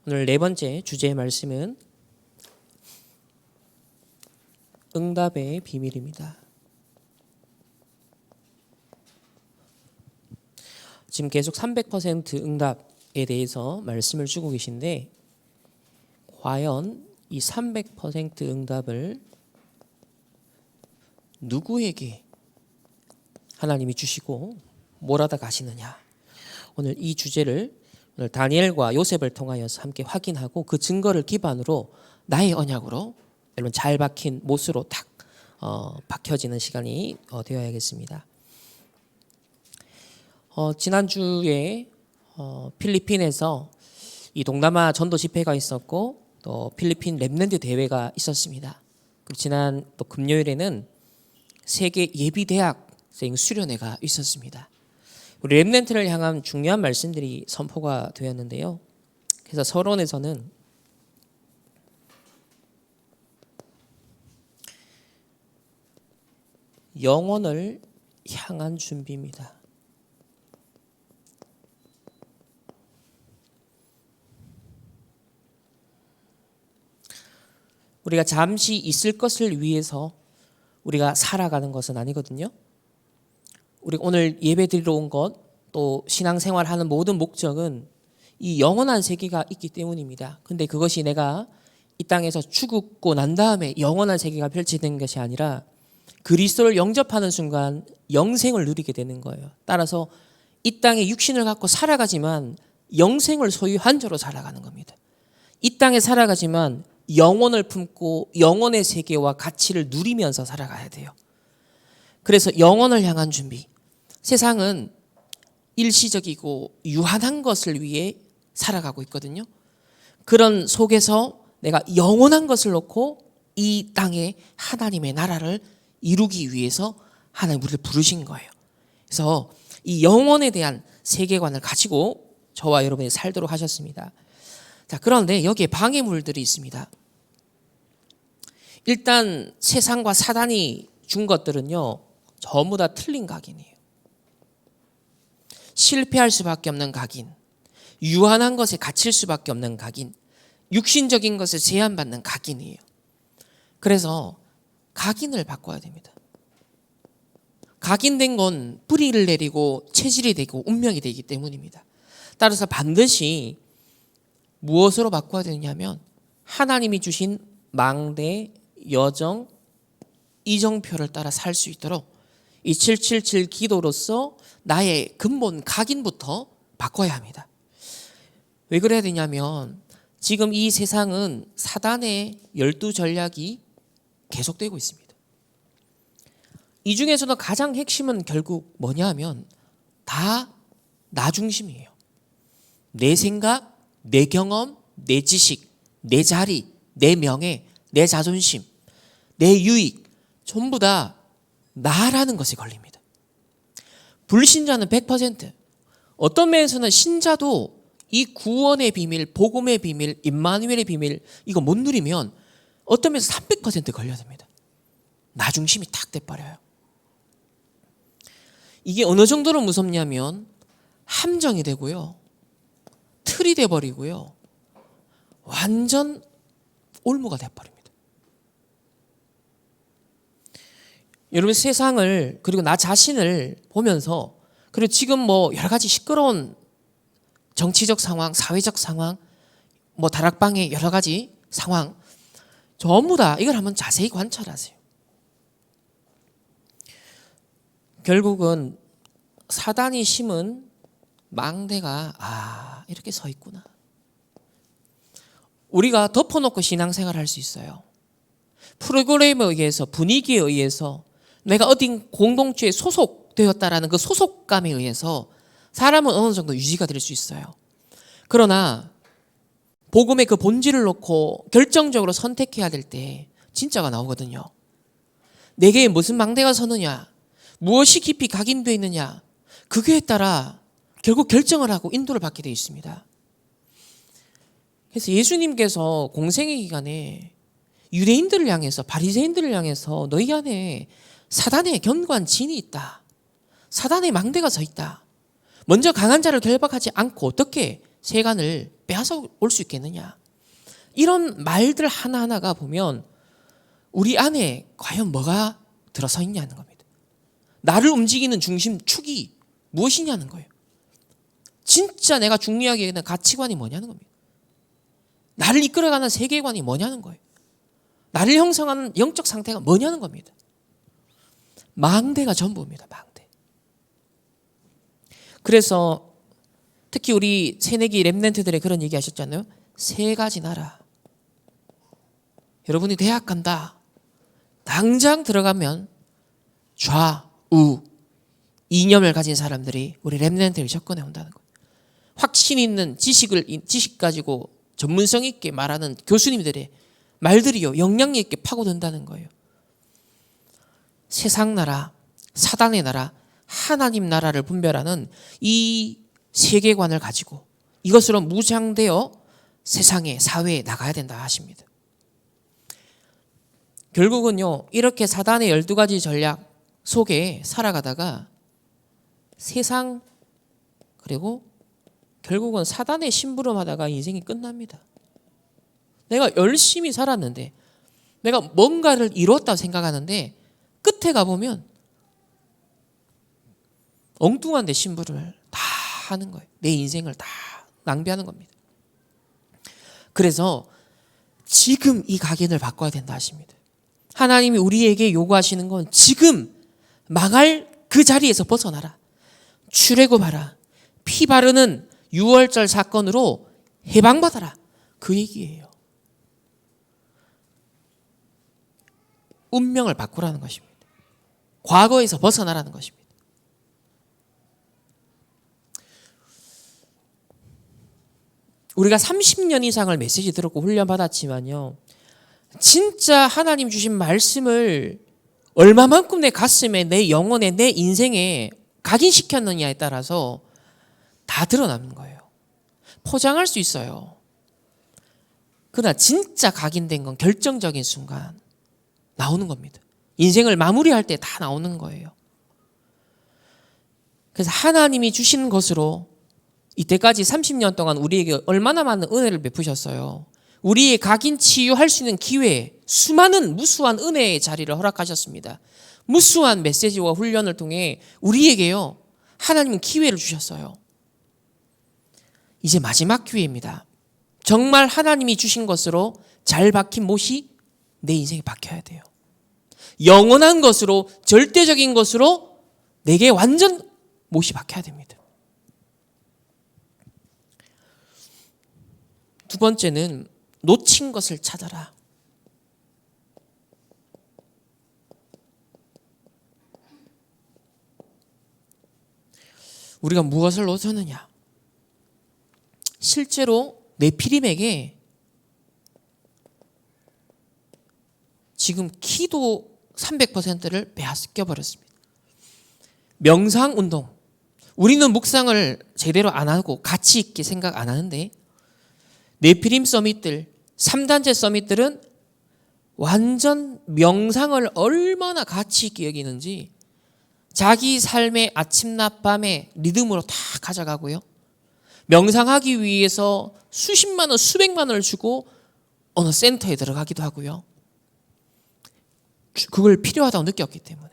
오늘 네 번째 주제의 말씀은 응답의 비밀입니다. 지금 계속 300% 응답에 대해서 말씀을 주고 계신데, 과연 이 300% 응답을 누구에게 하나님이 주시고 몰아다 가시느냐, 오늘 이 주제를 오늘 다니엘과 요셉을 통하여서 함께 확인하고 그 증거를 기반으로 나의 언약으로 여러분 잘 박힌 못으로 딱 박혀지는 시간이 되어야겠습니다. 지난주에 필리핀에서 이 동남아 전도 집회가 있었고 또 필리핀 랩런트 대회가 있었습니다. 그리고 지난 또 금요일에는 세계 예비대학생 수련회가 있었습니다. 우리 랩런트를 향한 중요한 말씀들이 선포가 되었는데요. 그래서 서론에서는 영혼을 향한 준비입니다. 우리가 잠시 있을 것을 위해서 우리가 살아가는 것은 아니거든요. 우리 오늘 예배 드리러 온 것, 또 신앙생활하는 모든 목적은 이 영원한 세계가 있기 때문입니다. 근데 그것이 내가 이 땅에서 죽고 난 다음에 영원한 세계가 펼쳐지는 것이 아니라 그리스도를 영접하는 순간 영생을 누리게 되는 거예요. 따라서 이 땅에 육신을 갖고 살아가지만 영생을 소유한 자로 살아가는 겁니다. 이 땅에 살아가지만 영혼을 품고 영혼의 세계와 가치를 누리면서 살아가야 돼요. 그래서 영혼을 향한 준비. 세상은 일시적이고 유한한 것을 위해 살아가고 있거든요. 그런 속에서 내가 영원한 것을 놓고 이 땅에 하나님의 나라를 이루기 위해서 하나님 우리를 부르신 거예요. 그래서 이 영혼에 대한 세계관을 가지고 저와 여러분이 살도록 하셨습니다. 자, 그런데 여기에 방해물들이 있습니다. 일단 세상과 사단이 준 것들은요, 전부 다 틀린 각인이에요. 실패할 수밖에 없는 각인, 유한한 것에 갇힐 수밖에 없는 각인, 육신적인 것에 제한받는 각인이에요. 그래서 각인을 바꿔야 됩니다. 각인된 건 뿌리를 내리고 체질이 되고 운명이 되기 때문입니다. 따라서 반드시 무엇으로 바꿔야 되냐면 하나님이 주신 망대, 여정, 이정표를 따라 살 수 있도록 이 777 기도로서 나의 근본 각인부터 바꿔야 합니다. 왜 그래야 되냐면 지금 이 세상은 사단의 12전략이 계속되고 있습니다. 이 중에서도 가장 핵심은 결국 뭐냐 하면 다 나 중심이에요. 내 생각, 내 경험, 내 지식, 내 자리, 내 명예, 내 자존심, 내 유익, 전부 다 나라는 것에 걸립니다. 불신자는 100%, 어떤 면에서는 신자도 이 구원의 비밀, 복음의 비밀, 임마누엘의 비밀 이거 못 누리면 어떤 면에서 300% 걸려야 됩니다. 나 중심이 탁 돼버려요. 이게 어느 정도로 무섭냐면 함정이 되고요, 틀이 돼버리고요, 완전 올무가 돼버립니다. 여러분 세상을 그리고 나 자신을 보면서, 그리고 지금 뭐 여러 가지 시끄러운 정치적 상황, 사회적 상황, 뭐 다락방의 여러 가지 상황 전부 다 이걸 한번 자세히 관찰하세요. 결국은 사단이 심은 망대가 이렇게 서 있구나. 우리가 덮어놓고 신앙생활을 할 수 있어요. 프로그램에 의해서, 분위기에 의해서, 내가 어딘 공동체에 소속되었다라는 그 소속감에 의해서 사람은 어느 정도 유지가 될 수 있어요. 그러나 복음의 그 본질을 놓고 결정적으로 선택해야 될 때 진짜가 나오거든요. 내게 무슨 망대가 서느냐, 무엇이 깊이 각인되어 있느냐, 그거에 따라 결국 결정을 하고 인도를 받게 되어 있습니다. 그래서 예수님께서 공생의 기간에 유대인들을 향해서, 바리새인들을 향해서 너희 안에 사단의 견고한 진이 있다, 사단의 망대가 서 있다, 먼저 강한 자를 결박하지 않고 어떻게 세간을 빼앗아 올 수 있겠느냐. 이런 말들 하나하나가 보면 우리 안에 과연 뭐가 들어서 있냐는 겁니다. 나를 움직이는 중심 축이 무엇이냐는 거예요. 진짜 내가 중요하게 여기는 가치관이 뭐냐는 겁니다. 나를 이끌어가는 세계관이 뭐냐는 거예요. 나를 형성하는 영적 상태가 뭐냐는 겁니다. 망대가 전부입니다. 망대. 그래서 특히 우리 새내기 랩런트들의 그런 얘기 하셨잖아요. 세 가지 나라. 여러분이 대학 간다. 당장 들어가면 좌우 이념을 가진 사람들이 우리 랩런트를 접근해 온다는 거예요. 확신 있는 지식 가지고 전문성 있게 말하는 교수님들의 말들이요 영향력 있게 파고든다는 거예요. 세상 나라, 사단의 나라, 하나님 나라를 분별하는 이 세계관을 가지고 이것으로 무장되어 세상에 사회에 나가야 된다 하십니다. 결국은요 이렇게 사단의 12가지 전략 속에 살아가다가 세상 그리고 결국은 사단의 심부름하다가 인생이 끝납니다. 내가 열심히 살았는데 내가 뭔가를 이뤘다고 생각하는데 끝에 가보면 엉뚱한 데 심부름을 다 하는 거예요. 내 인생을 다 낭비하는 겁니다. 그래서 지금 이 각인을 바꿔야 된다 하십니다. 하나님이 우리에게 요구하시는 건 지금 망할 그 자리에서 벗어나라. 출애굽하라. 피 바르는 6월절 사건으로 해방받아라. 그 얘기예요. 운명을 바꾸라는 것입니다. 과거에서 벗어나라는 것입니다. 우리가 30년 이상을 메시지 들었고 훈련받았지만요. 진짜 하나님 주신 말씀을 얼마만큼 내 가슴에 내 영혼에 내 인생에 각인시켰느냐에 따라서 다 드러나는 거예요. 포장할 수 있어요. 그러나 진짜 각인된 건 결정적인 순간 나오는 겁니다. 인생을 마무리할 때 다 나오는 거예요. 그래서 하나님이 주시는 것으로 이때까지 30년 동안 우리에게 얼마나 많은 은혜를 베푸셨어요. 우리의 각인 치유할 수 있는 기회, 수많은 무수한 은혜의 자리를 허락하셨습니다. 무수한 메시지와 훈련을 통해 우리에게요 하나님은 기회를 주셨어요. 이제 마지막 기회입니다. 정말 하나님이 주신 것으로 잘 박힌 못이 내 인생에 박혀야 돼요. 영원한 것으로 절대적인 것으로 내게 완전 못이 박혀야 됩니다. 두 번째는 놓친 것을 찾아라. 우리가 무엇을 놓쳤느냐? 실제로 네피림에게 지금 키도 300%를 빼앗겨 버렸습니다. 명상 운동. 우리는 묵상을 제대로 안 하고 가치 있게 생각 안 하는데 네피림 서밋들, 3단체 서밋들은 완전 명상을 얼마나 가치 있게 여기는지 자기 삶의 아침, 낮, 밤의 리듬으로 다 가져가고요. 명상하기 위해서 수십만 원, 수백만 원을 주고 어느 센터에 들어가기도 하고요. 그걸 필요하다고 느꼈기 때문에.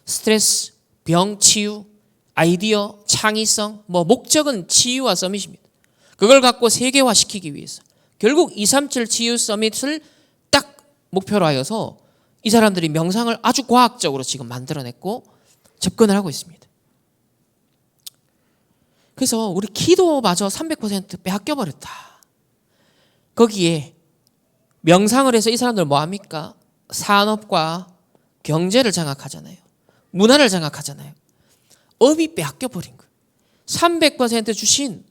스트레스, 병 치유, 아이디어, 창의성, 목적은 치유와 서밋입니다. 그걸 갖고 세계화시키기 위해서 결국 237 치유 서밋을 딱 목표로 하여서 이 사람들이 명상을 아주 과학적으로 지금 만들어냈고 접근을 하고 있습니다. 그래서 우리 기도마저 300% 빼앗겨버렸다. 거기에 명상을 해서 이 사람들 뭐합니까? 산업과 경제를 장악하잖아요. 문화를 장악하잖아요. 업이 빼앗겨버린 거예요. 300% 주신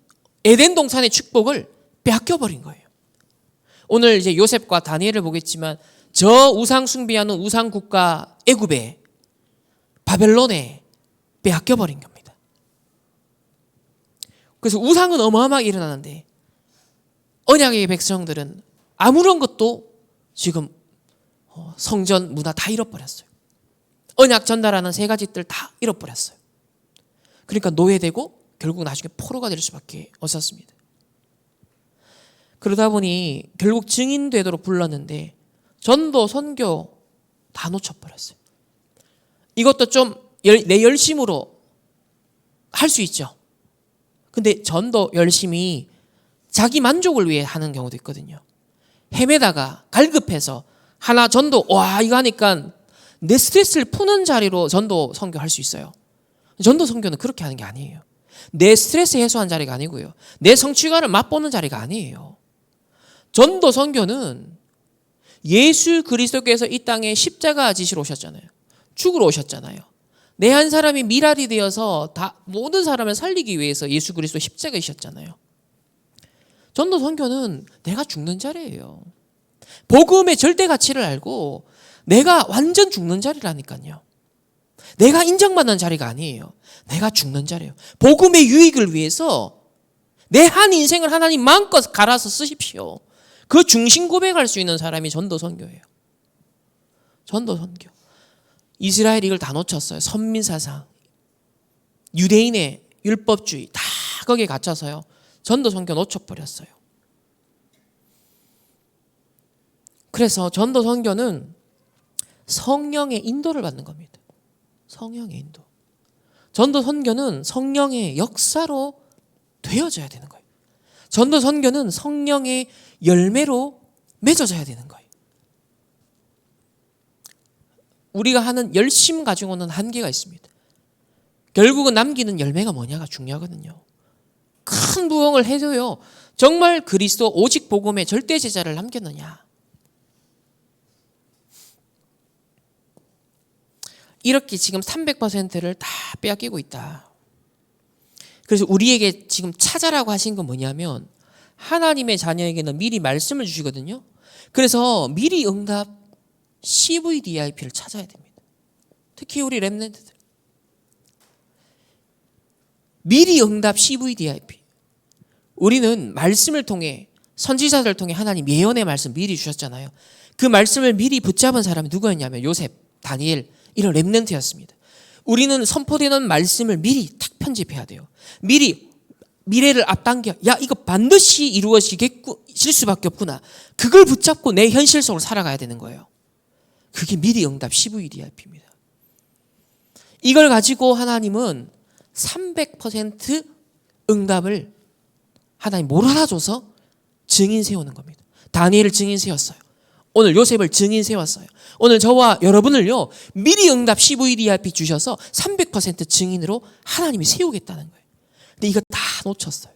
에덴 동산의 축복을 빼앗겨버린 거예요. 오늘 이제 요셉과 다니엘을 보겠지만 저 우상 숭배하는 우상 국가 애굽에 바벨론에 빼앗겨버린 겁니다. 그래서 우상은 어마어마하게 일어나는데 언약의 백성들은 아무런 것도 지금 성전 문화 다 잃어버렸어요. 언약 전달하는 세 가지 뜰 다 잃어버렸어요. 그러니까 노예되고 결국 나중에 포로가 될 수밖에 없었습니다. 그러다 보니 결국 증인 되도록 불렀는데 전도, 선교 다 놓쳐버렸어요. 이것도 좀 내 열심으로 할 수 있죠. 근데 전도 열심히 자기 만족을 위해 하는 경우도 있거든요. 헤매다가 갈급해서 하나 전도 이거 하니까 내 스트레스를 푸는 자리로 전도 선교할 수 있어요. 전도 선교는 그렇게 하는 게 아니에요. 내 스트레스 해소한 자리가 아니고요. 내 성취감을 맛보는 자리가 아니에요. 전도 선교는 예수 그리스도께서 이 땅에 십자가 지시러 오셨잖아요. 죽으러 오셨잖아요. 내 한 사람이 미랄이 되어서 모든 사람을 살리기 위해서 예수 그리스도 십자가이셨잖아요. 전도 선교는 내가 죽는 자리예요. 복음의 절대 가치를 알고 내가 완전 죽는 자리라니까요. 내가 인정받는 자리가 아니에요. 내가 죽는 자리예요. 복음의 유익을 위해서 내 한 인생을 하나님 마음껏 갈아서 쓰십시오. 그 중심 고백할 수 있는 사람이 전도 선교예요. 전도 선교. 이스라엘이 이걸 다 놓쳤어요. 선민사상, 유대인의 율법주의 다 거기에 갇혀서요. 전도 선교 놓쳐버렸어요. 그래서 전도 선교는 성령의 인도를 받는 겁니다. 성령의 인도. 전도 선교는 성령의 역사로 되어져야 되는 거예요. 전도 선교는 성령의 열매로 맺어져야 되는 거예요. 우리가 하는 열심 가지고는 한계가 있습니다. 결국은 남기는 열매가 뭐냐가 중요하거든요. 큰 부흥을 해도요. 정말 그리스도 오직 복음의 절대 제자를 남겼느냐. 이렇게 지금 300%를 다 빼앗기고 있다. 그래서 우리에게 지금 찾아라고 하신 건 뭐냐면 하나님의 자녀에게는 미리 말씀을 주시거든요. 그래서 미리 응답 CVDIP를 찾아야 됩니다. 특히 우리 렘넌트들. 미리 응답 CVDIP. 우리는 말씀을 통해 선지자들을 통해 하나님 예언의 말씀 미리 주셨잖아요. 그 말씀을 미리 붙잡은 사람이 누구였냐면 요셉, 다니엘 이런 렘넌트였습니다. 우리는 선포되는 말씀을 미리 탁 편집해야 돼요. 미리 미래를 앞당겨 이거 반드시 이루어질 수밖에 없구나. 그걸 붙잡고 내 현실 속으로 살아가야 되는 거예요. 그게 미리 응답 CVDIP입니다. 이걸 가지고 하나님은 300% 응답을 하나님 몰아줘서 증인 세우는 겁니다. 다니엘을 증인 세웠어요. 오늘 요셉을 증인 세웠어요. 오늘 저와 여러분을요 미리 응답 CVDIP 주셔서 300% 증인으로 하나님이 세우겠다는 거예요. 근데 이거 다 놓쳤어요.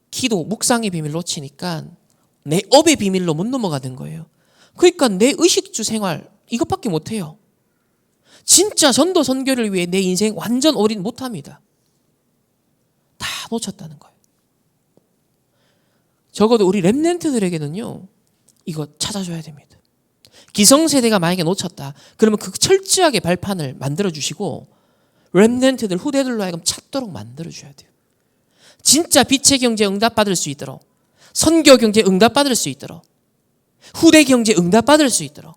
기도, 묵상의 비밀 놓치니까 내 업의 비밀로 못 넘어가는 거예요. 그러니까 내 의식주 생활 이것밖에 못해요. 진짜 전도 선교를 위해 내 인생 완전 올인 못합니다. 다 놓쳤다는 거예요. 적어도 우리 렘넌트들에게는요 이거 찾아줘야 됩니다. 기성세대가 만약에 놓쳤다 그러면 그 철저하게 발판을 만들어주시고 렘넌트들 후대들로 하여금 찾도록 만들어줘야 돼요. 진짜 빛의 경제 응답받을 수 있도록 선교 경제 응답받을 수 있도록 후대 경제 응답받을 수 있도록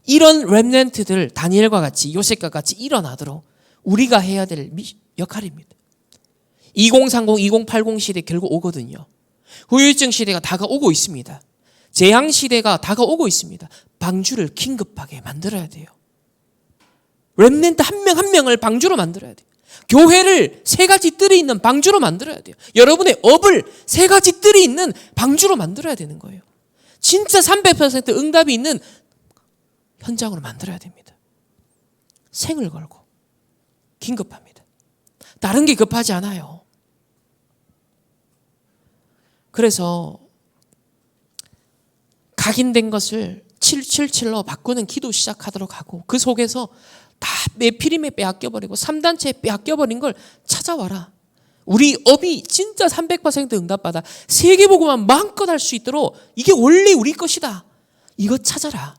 이런 렘넌트들 다니엘과 같이 요셉과 같이 일어나도록 우리가 해야 될 역할입니다. 2030, 2080 시대 결국 오거든요. 후유증 시대가 다가오고 있습니다. 재앙 시대가 다가오고 있습니다. 방주를 긴급하게 만들어야 돼요. 렘넌트 한 명 한 명을 방주로 만들어야 돼요. 교회를 세 가지 뜰이 있는 방주로 만들어야 돼요. 여러분의 업을 세 가지 뜰이 있는 방주로 만들어야 되는 거예요. 진짜 300% 응답이 있는 현장으로 만들어야 됩니다. 생을 걸고 긴급합니다. 다른 게 급하지 않아요. 그래서 각인된 것을 777로 바꾸는 기도 시작하도록 하고 그 속에서 다 메피림에 빼앗겨버리고 3단체에 빼앗겨버린 걸 찾아와라. 우리 업이 진짜 300% 응답받아 세계복음만 마음껏 할 수 있도록 이게 원래 우리 것이다. 이거 찾아라.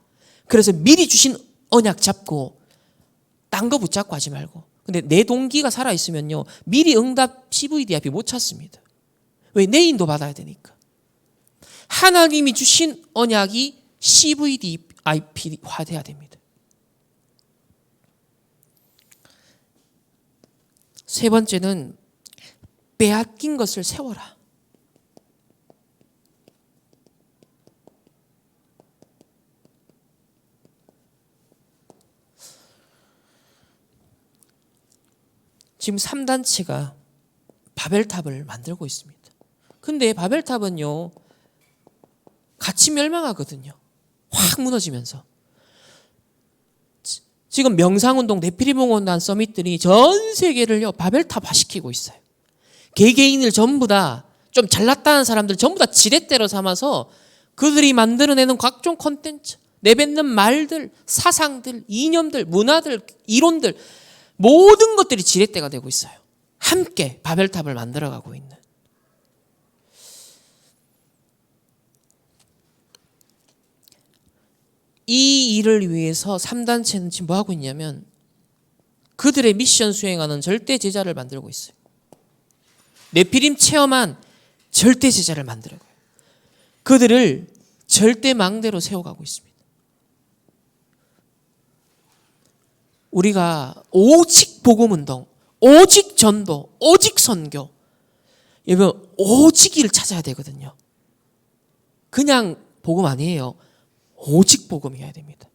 그래서 미리 주신 언약 잡고 딴 거 붙잡고 하지 말고. 근데 내 동기가 살아있으면요 미리 응답 CVDIP 못 찾습니다. 왜? 내 인도 받아야 되니까. 하나님이 주신 언약이 CVDIP화 돼야 됩니다. 세 번째는 빼앗긴 것을 세워라. 지금 3단체가 바벨탑을 만들고 있습니다. 근데 바벨탑은요, 같이 멸망하거든요. 확 무너지면서. 지금 명상운동, 네피리몽원단 서밋들이 전 세계를요, 바벨탑화 시키고 있어요. 개개인을 전부 다 좀 잘났다는 사람들 전부 다 지렛대로 삼아서 그들이 만들어내는 각종 콘텐츠, 내뱉는 말들, 사상들, 이념들, 문화들, 이론들, 모든 것들이 지렛대가 되고 있어요. 함께 바벨탑을 만들어가고 있는. 이 일을 위해서 3단체는 지금 뭐 하고 있냐면 그들의 미션 수행하는 절대 제자를 만들고 있어요. 네피림 체험한 절대 제자를 만들어요. 그들을 절대 망대로 세워가고 있습니다. 우리가 오직 복음운동, 오직 전도, 오직 선교, 여러분 오직을 찾아야 되거든요. 그냥 복음 아니에요. 오직 복음이어야 됩니다.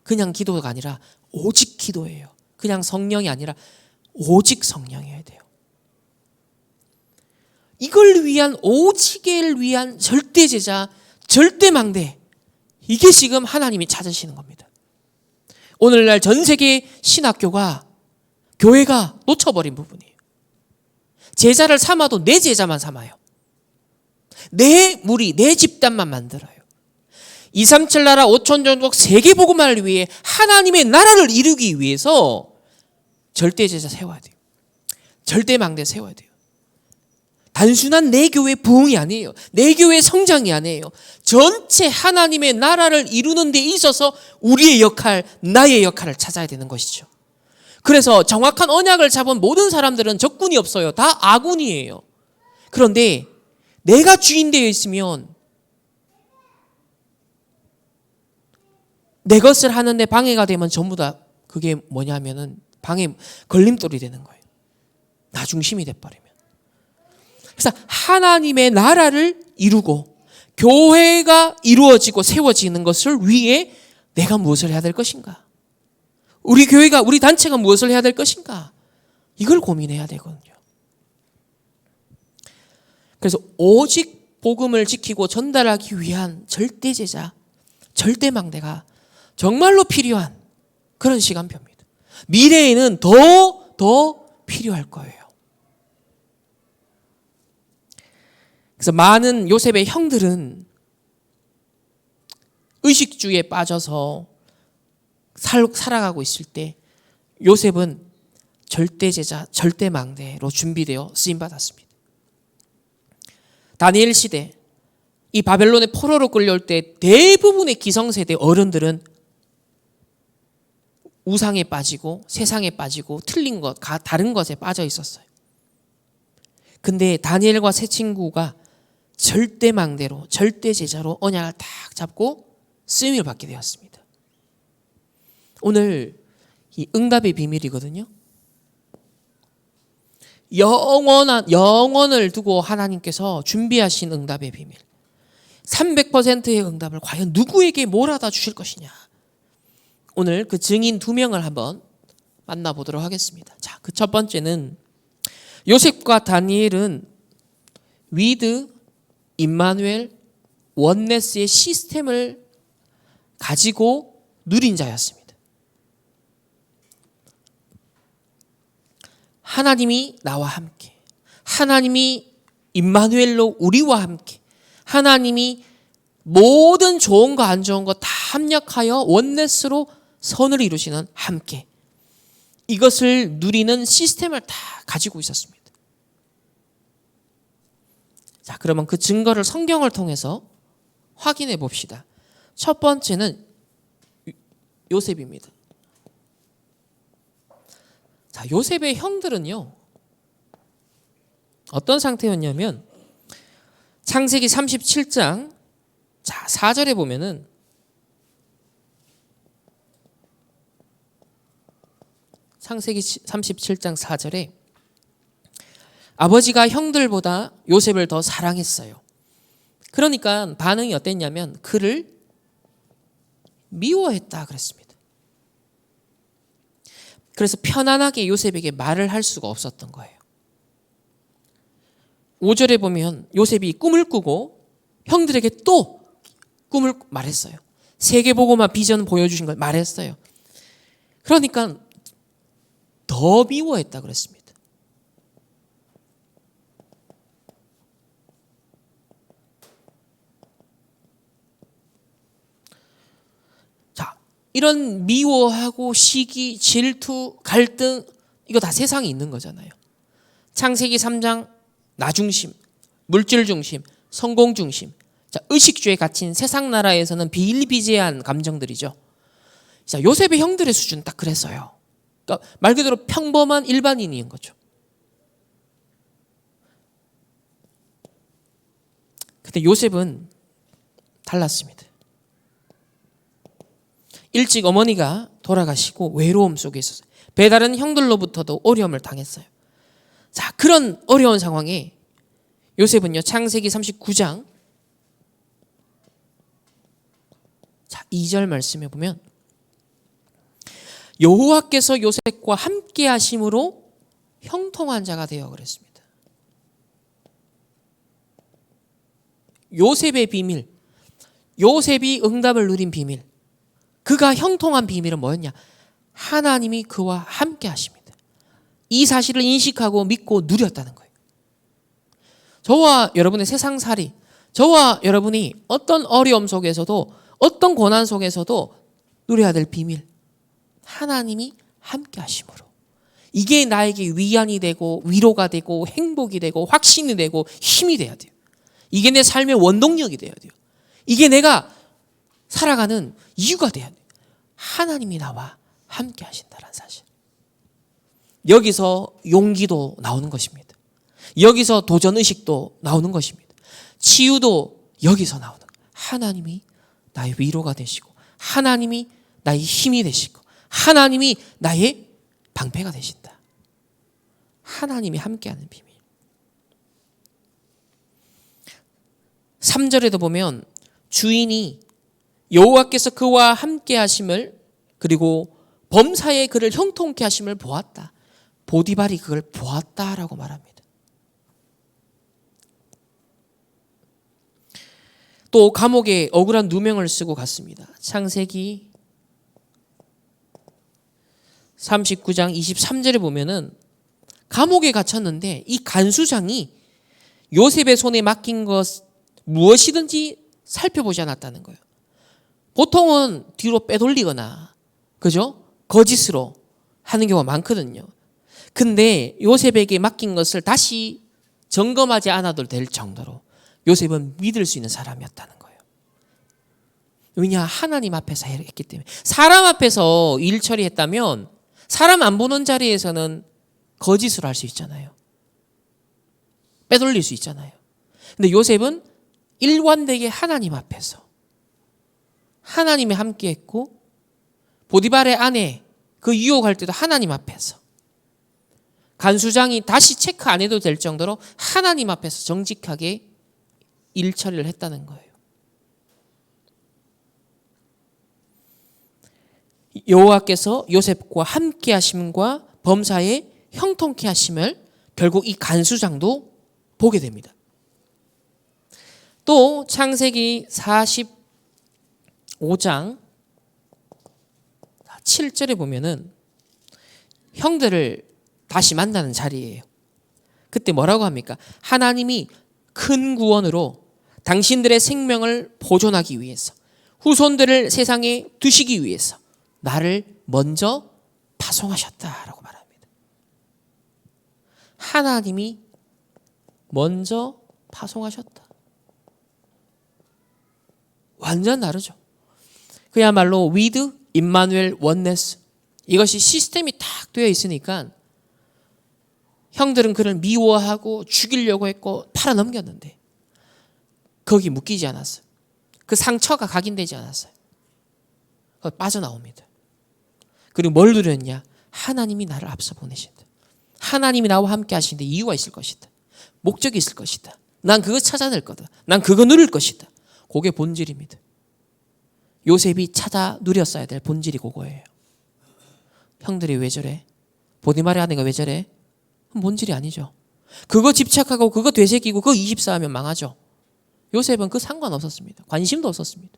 그냥 기도가 아니라 오직 기도예요. 그냥 성령이 아니라 오직 성령이어야 돼요. 이걸 위한, 오직을 위한 절대 제자, 절대 망대, 이게 지금 하나님이 찾으시는 겁니다. 오늘날 전 세계 신학교가, 교회가 놓쳐버린 부분이에요. 제자를 삼아도 내 제자만 삼아요. 내 무리, 내 집단만 만들어요. 237 나라 5천 전국 세계 복음화를 위해 하나님의 나라를 이루기 위해서 절대 제자 세워야 돼요. 절대 망대 세워야 돼요. 단순한 내 교회 부흥이 아니에요. 내 교회 성장이 아니에요. 전체 하나님의 나라를 이루는 데 있어서 우리의 역할, 나의 역할을 찾아야 되는 것이죠. 그래서 정확한 언약을 잡은 모든 사람들은 적군이 없어요. 다 아군이에요. 그런데 내가 주인 되어 있으면 내 것을 하는데 방해가 되면 전부 다 그게 뭐냐면은 방해, 걸림돌이 되는 거예요. 나 중심이 돼버리면. 그래서 하나님의 나라를 이루고 교회가 이루어지고 세워지는 것을 위해 내가 무엇을 해야 될 것인가? 우리 교회가, 우리 단체가 무엇을 해야 될 것인가? 이걸 고민해야 되거든요. 그래서 오직 복음을 지키고 전달하기 위한 절대 제자, 절대 망대가 정말로 필요한 그런 시간표입니다. 미래에는 더 필요할 거예요. 그래서 많은 요셉의 형들은 의식주의에 빠져서 살아가고 있을 때 요셉은 절대제자, 절대망대로 준비되어 쓰임받았습니다. 다니엘 시대, 이 바벨론의 포로로 끌려올 때 대부분의 기성세대 어른들은 우상에 빠지고 세상에 빠지고 틀린 것, 다른 것에 빠져 있었어요. 근데 다니엘과 세 친구가 절대망대로, 절대제자로 언약을 딱 잡고 쓰임을 받게 되었습니다. 오늘 이 응답의 비밀이거든요. 영원을 두고 하나님께서 준비하신 응답의 비밀. 300%의 응답을 과연 누구에게 몰아다 주실 것이냐. 오늘 그 증인 2명을 한번 만나보도록 하겠습니다. 자, 그 첫 번째는 요셉과 다니엘은 위드, 임마누엘, 원네스의 시스템을 가지고 누린 자였습니다. 하나님이 나와 함께, 하나님이 임마누엘로 우리와 함께, 하나님이 모든 좋은 거 안 좋은 거 다 합력하여 원네스로 선을 이루시는 함께, 이것을 누리는 시스템을 다 가지고 있었습니다. 자, 그러면 그 증거를 성경을 통해서 확인해 봅시다. 첫 번째는 요셉입니다. 자, 요셉의 형들은요, 어떤 상태였냐면 창세기 37장 자 4절에 보면은 창세기 37장 4절에 아버지가 형들보다 요셉을 더 사랑했어요. 그러니까 반응이 어땠냐면 그를 미워했다 그랬습니다. 그래서 편안하게 요셉에게 말을 할 수가 없었던 거예요. 5절에 보면 요셉이 꿈을 꾸고 형들에게 또 꿈을 말했어요. 세계보고만 비전 보여주신 걸 말했어요. 그러니까 더 미워했다 그랬습니다. 자, 이런 미워하고 시기, 질투, 갈등 이거 다 세상에 있는 거잖아요. 창세기 3장 나 중심, 물질 중심, 성공 중심. 자, 의식주에 갇힌 세상 나라에서는 비일비재한 감정들이죠. 자, 요셉의 형들의 수준 딱 그랬어요. 그러니까 말 그대로 평범한 일반인인 거죠. 근데 요셉은 달랐습니다. 일찍 어머니가 돌아가시고 외로움 속에 있었어요. 배다른 형들로부터도 어려움을 당했어요. 자, 그런 어려운 상황에 요셉은요, 창세기 39장 자, 2절 말씀에 보면 여호와께서 요셉과 함께 하심으로 형통한 자가 되어 그랬습니다. 요셉의 비밀, 요셉이 응답을 누린 비밀, 그가 형통한 비밀은 뭐였냐? 하나님이 그와 함께 하십니다. 이 사실을 인식하고 믿고 누렸다는 거예요. 저와 여러분의 세상살이, 저와 여러분이 어떤 어려움 속에서도 어떤 고난 속에서도 누려야 될 비밀, 하나님이 함께 하심으로. 이게 나에게 위안이 되고 위로가 되고 행복이 되고 확신이 되고 힘이 돼야 돼요. 이게 내 삶의 원동력이 돼야 돼요. 이게 내가 살아가는 이유가 돼야 돼요. 하나님이 나와 함께 하신다는 사실. 여기서 용기도 나오는 것입니다. 여기서 도전의식도 나오는 것입니다. 치유도 여기서 나오는 거예요. 하나님이 나의 위로가 되시고 하나님이 나의 힘이 되시고 하나님이 나의 방패가 되신다. 하나님이 함께하는 비밀. 3절에도 보면 주인이 여호와께서 그와 함께 하심을 그리고 범사에 그를 형통케 하심을 보았다. 보디발이 그걸 보았다라고 말합니다. 또 감옥에 억울한 누명을 쓰고 갔습니다. 창세기 39장 23절에 보면은 감옥에 갇혔는데 이 간수장이 요셉의 손에 맡긴 것 무엇이든지 살펴보지 않았다는 거예요. 보통은 뒤로 빼돌리거나 그죠? 거짓으로 하는 경우가 많거든요. 근데 요셉에게 맡긴 것을 다시 점검하지 않아도 될 정도로 요셉은 믿을 수 있는 사람이었다는 거예요. 왜냐? 하나님 앞에서 했기 때문에. 사람 앞에서 일 처리했다면 사람 안 보는 자리에서는 거짓으로 할 수 있잖아요. 빼돌릴 수 있잖아요. 근데 요셉은 일관되게 하나님 앞에서 하나님이 함께했고 보디발의 아내 그 유혹할 때도 하나님 앞에서 간수장이 다시 체크 안 해도 될 정도로 하나님 앞에서 정직하게 일 처리를 했다는 거예요. 여호와께서 요셉과 함께 하심과 범사에 형통케 하심을 결국 이 간수장도 보게 됩니다. 또 창세기 45장 7절에 보면은 형들을 다시 만나는 자리예요. 그때 뭐라고 합니까? 하나님이 큰 구원으로 당신들의 생명을 보존하기 위해서 후손들을 세상에 두시기 위해서 나를 먼저 파송하셨다라고 말합니다. 하나님이 먼저 파송하셨다. 완전 다르죠. 그야말로 with 임마누엘 원네스. 이것이 시스템이 딱 되어 있으니까 형들은 그를 미워하고 죽이려고 했고 팔아넘겼는데 거기 묶이지 않았어요. 그 상처가 각인되지 않았어요. 빠져나옵니다. 그리고 뭘 누렸냐? 하나님이 나를 앞서 보내신다. 하나님이 나와 함께 하시는데 이유가 있을 것이다. 목적이 있을 것이다. 난 그거 찾아낼 거다. 난 그거 누릴 것이다. 그게 본질입니다. 요셉이 찾아 누렸어야 될 본질이 그거예요. 형들이 왜 저래? 보디마리 아내가 왜 저래? 본질이 아니죠. 그거 집착하고 그거 되새기고 그거 24 하면 망하죠. 요셉은 그 상관없었습니다. 관심도 없었습니다.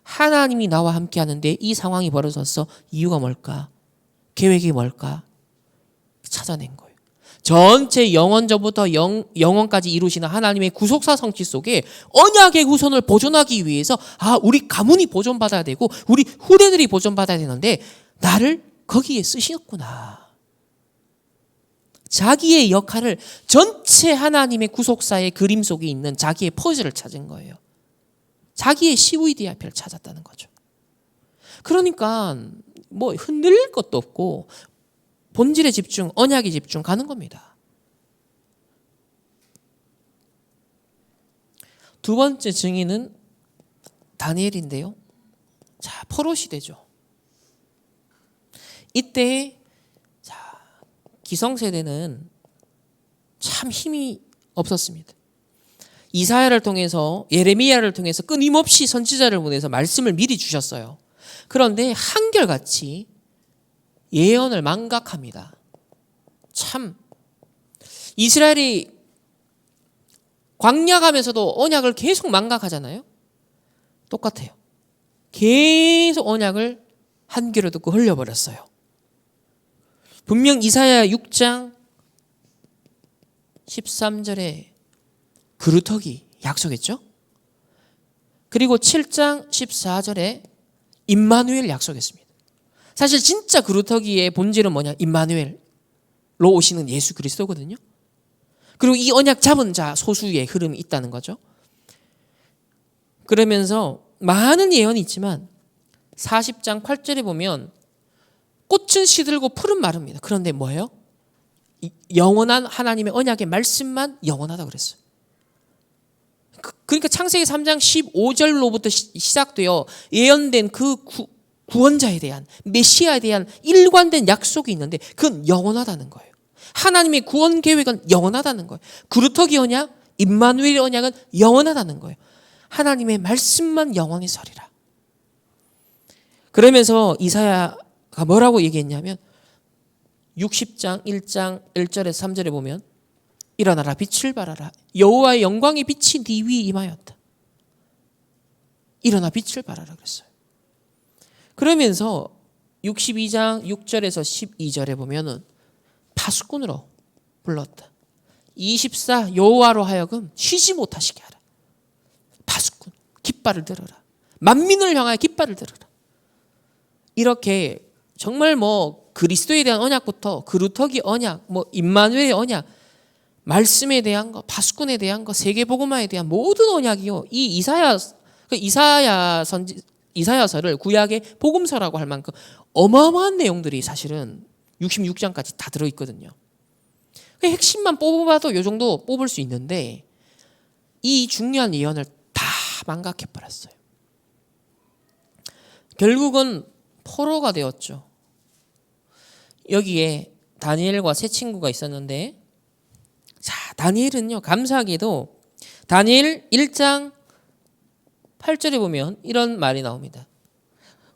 하나님이 나와 함께 하는데 이 상황이 벌어졌어. 이유가 뭘까? 계획이 뭘까? 찾아낸 거예요. 전체 영원전부터 영원까지 이루시는 하나님의 구속사 성취 속에 언약의 후손을 보존하기 위해서 우리 가문이 보존받아야 되고 우리 후대들이 보존받아야 되는데 나를 거기에 쓰셨구나. 자기의 역할을 전체 하나님의 구속사의 그림 속에 있는 자기의 퍼즐을 찾은 거예요. 자기의 CVDIP를 찾았다는 거죠. 그러니까 뭐 흔들릴 것도 없고 본질에 집중, 언약에 집중 가는 겁니다. 두 번째 증인은 다니엘인데요. 자, 포로 시대죠. 이때 기성세대는 참 힘이 없었습니다. 이사야를 통해서 예레미야를 통해서 끊임없이 선지자를 보내서 말씀을 미리 주셨어요. 그런데 한결같이 예언을 망각합니다. 참 이스라엘이 광야 가면서도 언약을 계속 망각하잖아요. 똑같아요. 계속 언약을 한 귀로 듣고 흘려버렸어요. 분명 이사야 6장 13절에 그루터기 약속했죠. 그리고 7장 14절에 임마누엘 약속했습니다. 사실 진짜 그루터기의 본질은 뭐냐? 임마누엘로 오시는 예수 그리스도거든요. 그리고 이 언약 잡은 자 소수의 흐름이 있다는 거죠. 그러면서 많은 예언이 있지만 40장 8절에 보면 꽃은 시들고 풀은 마릅니다. 그런데 뭐예요? 영원한 하나님의 언약의 말씀만 영원하다 그랬어요. 그러니까 창세기 3장 15절로부터 시작되어 예언된 그 구원자에 대한 메시아에 대한 일관된 약속이 있는데 그건 영원하다는 거예요. 하나님의 구원 계획은 영원하다는 거예요. 그루터기 언약, 임마누엘의 언약은 영원하다는 거예요. 하나님의 말씀만 영원히 서리라. 그러면서 이사야가 뭐라고 얘기했냐면 60장 1장 1절에서 3절에 보면 일어나라 빛을 발하라 여호와의 영광의 빛이 네 위에 임하였다. 일어나 빛을 발하라 그랬어요. 그러면서 62장 6절에서 12절에 보면은 파수꾼으로 불렀다. 24 여호와로 하여금 쉬지 못하시게 하라. 파수꾼 깃발을 들어라. 만민을 향하여 깃발을 들어라. 이렇게 정말 뭐 그리스도에 대한 언약부터 그루터기 언약, 뭐 임마누엘의 언약, 말씀에 대한 거, 파수꾼에 대한 거, 세계복음화에 대한 모든 언약이요. 이 이사야서를 구약의 복음서라고 할 만큼 어마어마한 내용들이 사실은 66장까지 다 들어있거든요. 핵심만 뽑아도 이 정도 뽑을 수 있는데 이 중요한 예언을 다 망각해버렸어요. 결국은 포로가 되었죠. 여기에 다니엘과 세 친구가 있었는데 자, 다니엘은요 감사하게도 다니엘 1장 8절에 보면 이런 말이 나옵니다.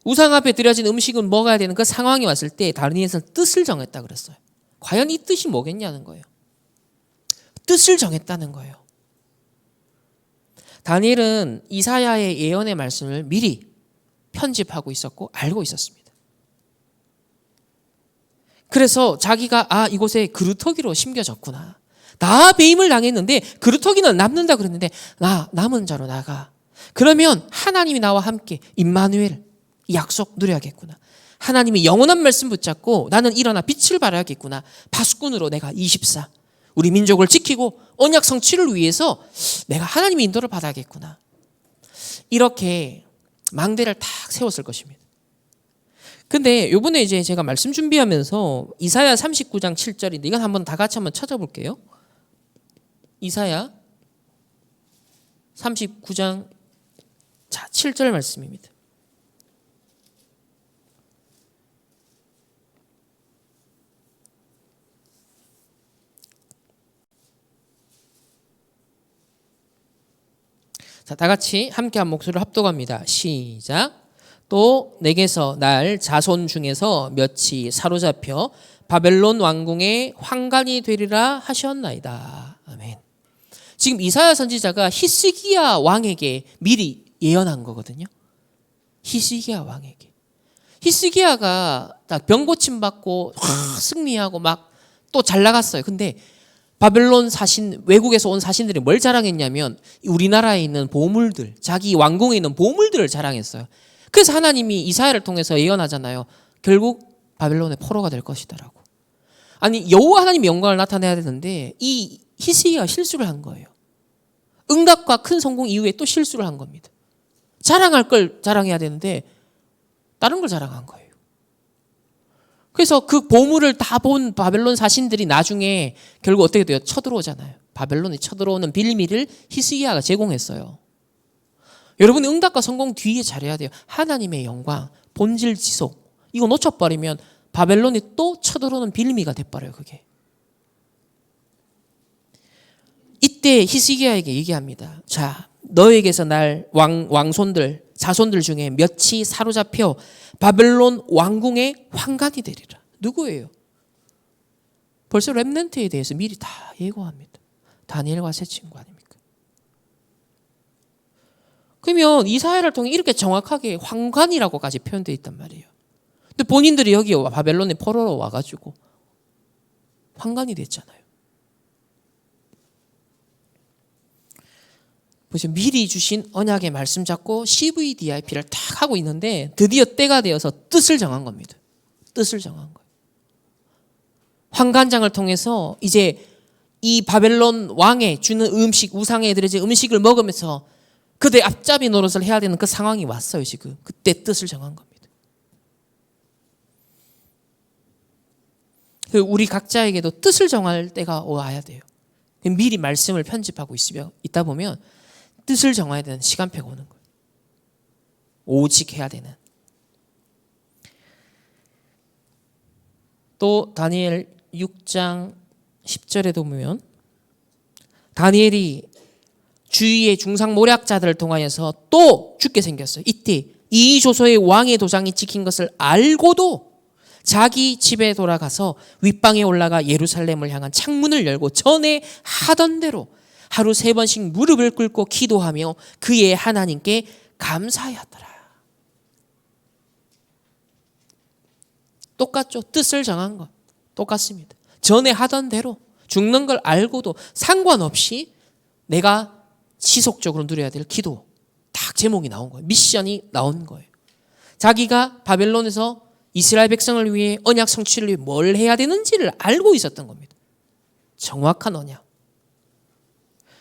우상 앞에 드려진 음식은 먹어야 되는 그 상황이 왔을 때 다니엘은 뜻을 정했다 그랬어요. 과연 이 뜻이 뭐겠냐는 거예요. 뜻을 정했다는 거예요. 다니엘은 이사야의 예언의 말씀을 미리 편집하고 있었고 알고 있었습니다. 그래서 자기가 이곳에 그루터기로 심겨졌구나. 나 배임을 당했는데 그루터기는 남는다 그랬는데 나 남은 자로 나가. 그러면 하나님이 나와 함께 임마누엘 약속 누려야겠구나. 하나님이 영원한 말씀 붙잡고 나는 일어나 빛을 발하야겠구나. 파수꾼으로 내가 24 우리 민족을 지키고 언약 성취를 위해서 내가 하나님의 인도를 받아야겠구나. 이렇게 망대를 탁 세웠을 것입니다. 근데 요번에 이제 제가 말씀 준비하면서 이사야 39장 7절인데 이건 한번 다 같이 한번 찾아볼게요. 이사야 39장 7절 말씀입니다. 자, 다 같이 함께 한 목소리로 합독합니다. 시작. 또 내게서 날 자손 중에서 몇이 사로잡혀 바벨론 왕궁의 환관이 되리라 하셨나이다. 아멘. 지금 이사야 선지자가 히스기야 왕에게 미리 예언한 거거든요. 히스기야 왕에게. 히스기야가 딱 병 고침 받고 승리하고 막 또 잘 나갔어요. 근데 바벨론 외국에서 온 사신들이 뭘 자랑했냐면 우리나라에 있는 보물들, 자기 왕궁에 있는 보물들을 자랑했어요. 그래서 하나님이 이사야를 통해서 예언하잖아요. 결국 바벨론의 포로가 될 것이다라고. 아니 여호와 하나님의 영광을 나타내야 되는데 이 히스기야가 실수를 한 거예요. 응답과 큰 성공 이후에 또 실수를 한 겁니다. 자랑할 걸 자랑해야 되는데 다른 걸 자랑한 거예요. 그래서 그 보물을 다 본 바벨론 사신들이 나중에 결국 어떻게 돼요? 쳐들어오잖아요. 바벨론이 쳐들어오는 빌미를 히스기야가 제공했어요. 여러분 응답과 성공 뒤에 잘해야 돼요. 하나님의 영광, 본질 지속. 이거 놓쳐버리면 바벨론이 또 쳐들어오는 빌미가 돼버려요. 그게. 이때 히스기야에게 얘기합니다. 자, 너에게서 날 왕손들, 자손들 중에 몇이 사로잡혀 바벨론 왕궁의 환관이 되리라. 누구예요? 벌써 렘넌트에 대해서 미리 다 예고합니다. 다니엘과 세 친구 아닙니까? 그러면 이사야를 통해 이렇게 정확하게 환관이라고까지 표현되어 있단 말이에요. 근데 본인들이 여기 바벨론의 포로로 와가지고 환관이 됐잖아요. 미리 주신 언약의 말씀 잡고 CVDIP를 탁 하고 있는데 드디어 때가 되어서 뜻을 정한 겁니다. 뜻을 정한 거예요. 환관장을 통해서 이제 이 바벨론 왕에 주는 음식, 우상에 드려진 음식을 먹으면서 그들의 앞잡이 노릇을 해야 되는 그 상황이 왔어요. 지금 그때 뜻을 정한 겁니다. 우리 각자에게도 뜻을 정할 때가 와야 돼요. 미리 말씀을 편집하고 있다 보면 뜻을 정해야 되는 시간표가 오는 거예요. 오직 해야 되는. 또 다니엘 6장 10절에도 보면 다니엘이 주위의 중상 모략자들을 통하여서 또 죽게 생겼어요. 이때 이 조소의 왕의 도장이 찍힌 것을 알고도 자기 집에 돌아가서 윗방에 올라가 예루살렘을 향한 창문을 열고 전에 하던 대로 하루 3번씩 무릎을 꿇고 기도하며 그의 하나님께 감사하였더라. 똑같죠. 뜻을 정한 것 똑같습니다. 전에 하던 대로 죽는 걸 알고도 상관없이 내가 지속적으로 누려야 될 기도 딱 제목이 나온 거예요. 미션이 나온 거예요. 자기가 바벨론에서 이스라엘 백성을 위해 언약 성취를 위해 뭘 해야 되는지를 알고 있었던 겁니다. 정확한 언약.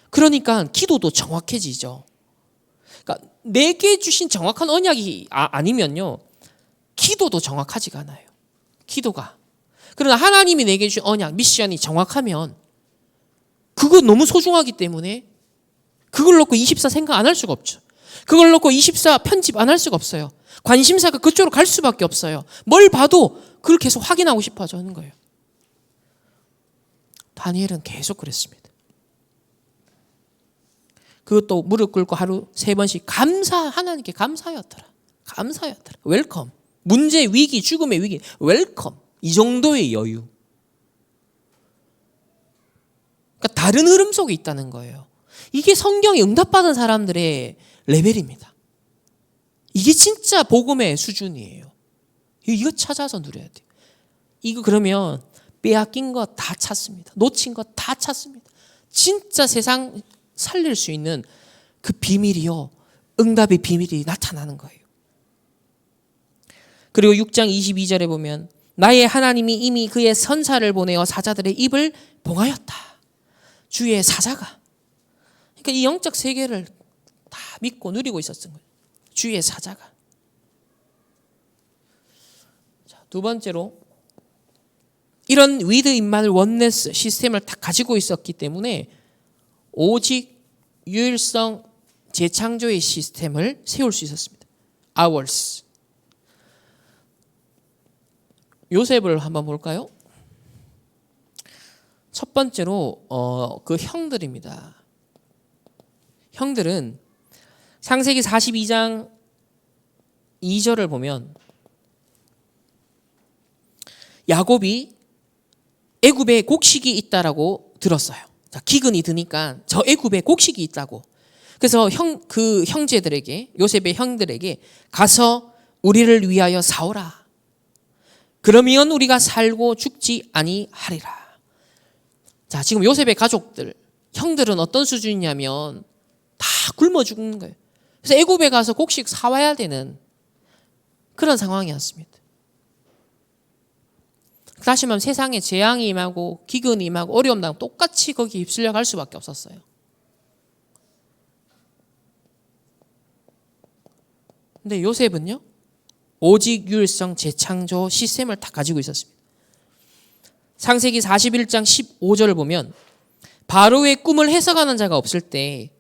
그러니까 기도도 정확해지죠. 그러니까 내게 주신 정확한 언약이 아니면요, 기도도 정확하지가 않아요. 기도가. 그러나 하나님이 내게 주신 언약, 미션이 정확하면 그거 너무 소중하기 때문에 그걸 놓고 24 생각 안 할 수가 없죠. 그걸 놓고 24 편집 안 할 수가 없어요. 관심사가 그쪽으로 갈 수밖에 없어요. 뭘 봐도 그걸 계속 확인하고 싶어 하는 거예요. 다니엘은 계속 그랬습니다. 그것도 무릎 꿇고 하루 3번씩 하나님께 감사하였더라. 감사하였더라. 웰컴. 문제, 위기, 죽음의 위기. 웰컴. 이 정도의 여유. 그러니까 다른 흐름 속에 있다는 거예요. 이게 성경에 응답받은 사람들의 레벨입니다. 이게 진짜 복음의 수준이에요. 이거 찾아서 누려야 돼요. 이거 그러면 빼앗긴 거 다 찾습니다. 놓친 거 다 찾습니다. 진짜 세상 살릴 수 있는 그 비밀이요, 응답의 비밀이 나타나는 거예요. 그리고 6장 22절에 보면 나의 하나님이 이미 그의 선사를 보내어 사자들의 입을 봉하였다. 주의 사자가. 그러니까 이 영적 세계를 다 믿고 누리고 있었던 거예요. 주의 사자가. 자, 두 번째로 이런 위드 인마늘 원네스 시스템을 다 가지고 있었기 때문에 오직 유일성 재창조의 시스템을 세울 수 있었습니다. Ours. 요셉을 한번 볼까요? 첫 번째로 그 형들입니다. 형들은 창세기 42장 2절을 보면 야곱이 애굽에 곡식이 있다라고 들었어요. 자, 기근이 드니까 저 애굽에 곡식이 있다고. 그래서 그 형제들에게, 요셉의 형들에게 가서 우리를 위하여 사오라. 그러면 우리가 살고 죽지 아니하리라. 자, 지금 요셉의 가족들, 형들은 어떤 수준이냐면 다 굶어 죽는 거예요. 그래서 애굽에 가서 곡식 사와야 되는 그런 상황이었습니다. 다시 말하면 세상에 재앙이 임하고 기근이 임하고 어려움 당하면 똑같이 거기 휩쓸려 갈 수밖에 없었어요. 근데 요셉은요, 오직 유일성 재창조 시스템을 다 가지고 있었습니다. 창세기 41장 15절을 보면 바로의 꿈을 해석하는 자가 없을 때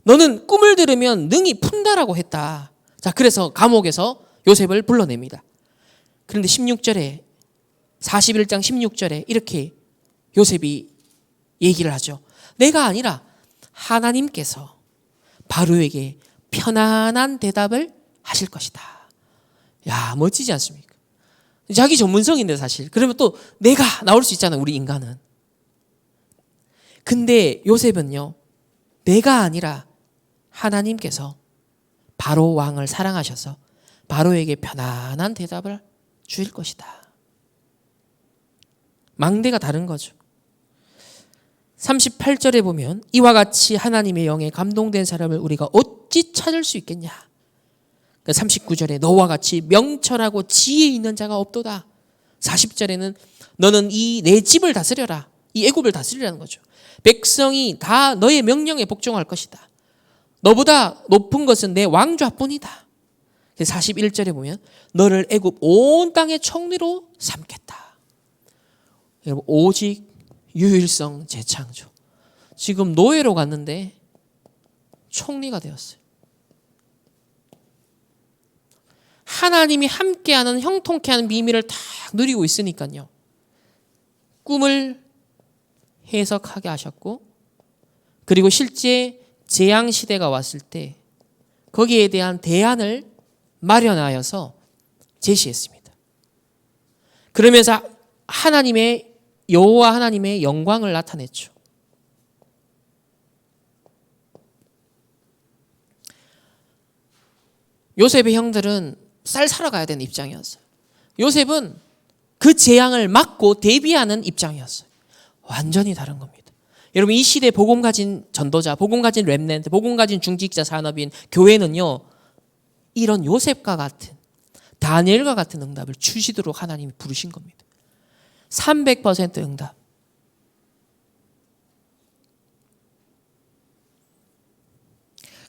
너는 꿈을 들으면 능히 푼다라고 했다. 자, 그래서 감옥에서 요셉을 불러냅니다. 그런데 16절에 41장 16절에 이렇게 요셉이 얘기를 하죠. 내가 아니라 하나님께서 바로에게 편안한 대답을 하실 것이다. 야, 멋지지 않습니까? 자기 전문성인데 사실. 그러면 또 내가 나올 수 있잖아요, 우리 인간은. 근데 요셉은요, 내가 아니라 하나님께서 바로 왕을 사랑하셔서 바로에게 편안한 대답을 주실 것이다. 망대가 다른 거죠. 38절에 보면 이와 같이 하나님의 영에 감동된 사람을 우리가 어찌 찾을 수 있겠냐. 39절에 너와 같이 명철하고 지혜 있는 자가 없도다. 40절에는 너는 이 내 집을 다스려라. 이 애굽을 다스리라는 거죠. 백성이 다 너의 명령에 복종할 것이다. 너보다 높은 것은 내 왕좌뿐이다. 41절에 보면 너를 애굽 온 땅의 총리로 삼겠다. 여러분, 오직 유일성 재창조. 지금 노예로 갔는데 총리가 되었어요. 하나님이 함께하는 형통케 하는 비밀을 다 누리고 있으니까요. 꿈을 해석하게 하셨고, 그리고 실제 재앙 시대가 왔을 때 거기에 대한 대안을 마련하여서 제시했습니다. 그러면서 하나님의 여호와 하나님의 영광을 나타냈죠. 요셉의 형들은 쌀 사러 가야 되는 입장이었어요. 요셉은 그 재앙을 막고 대비하는 입장이었어요. 완전히 다른 겁니다. 여러분, 이 시대에 복음 가진 전도자, 복음 가진 렘넌트, 복음 가진 중직자 산업인 교회는요, 이런 요셉과 같은, 다니엘과 같은 응답을 주시도록 하나님이 부르신 겁니다. 300% 응답.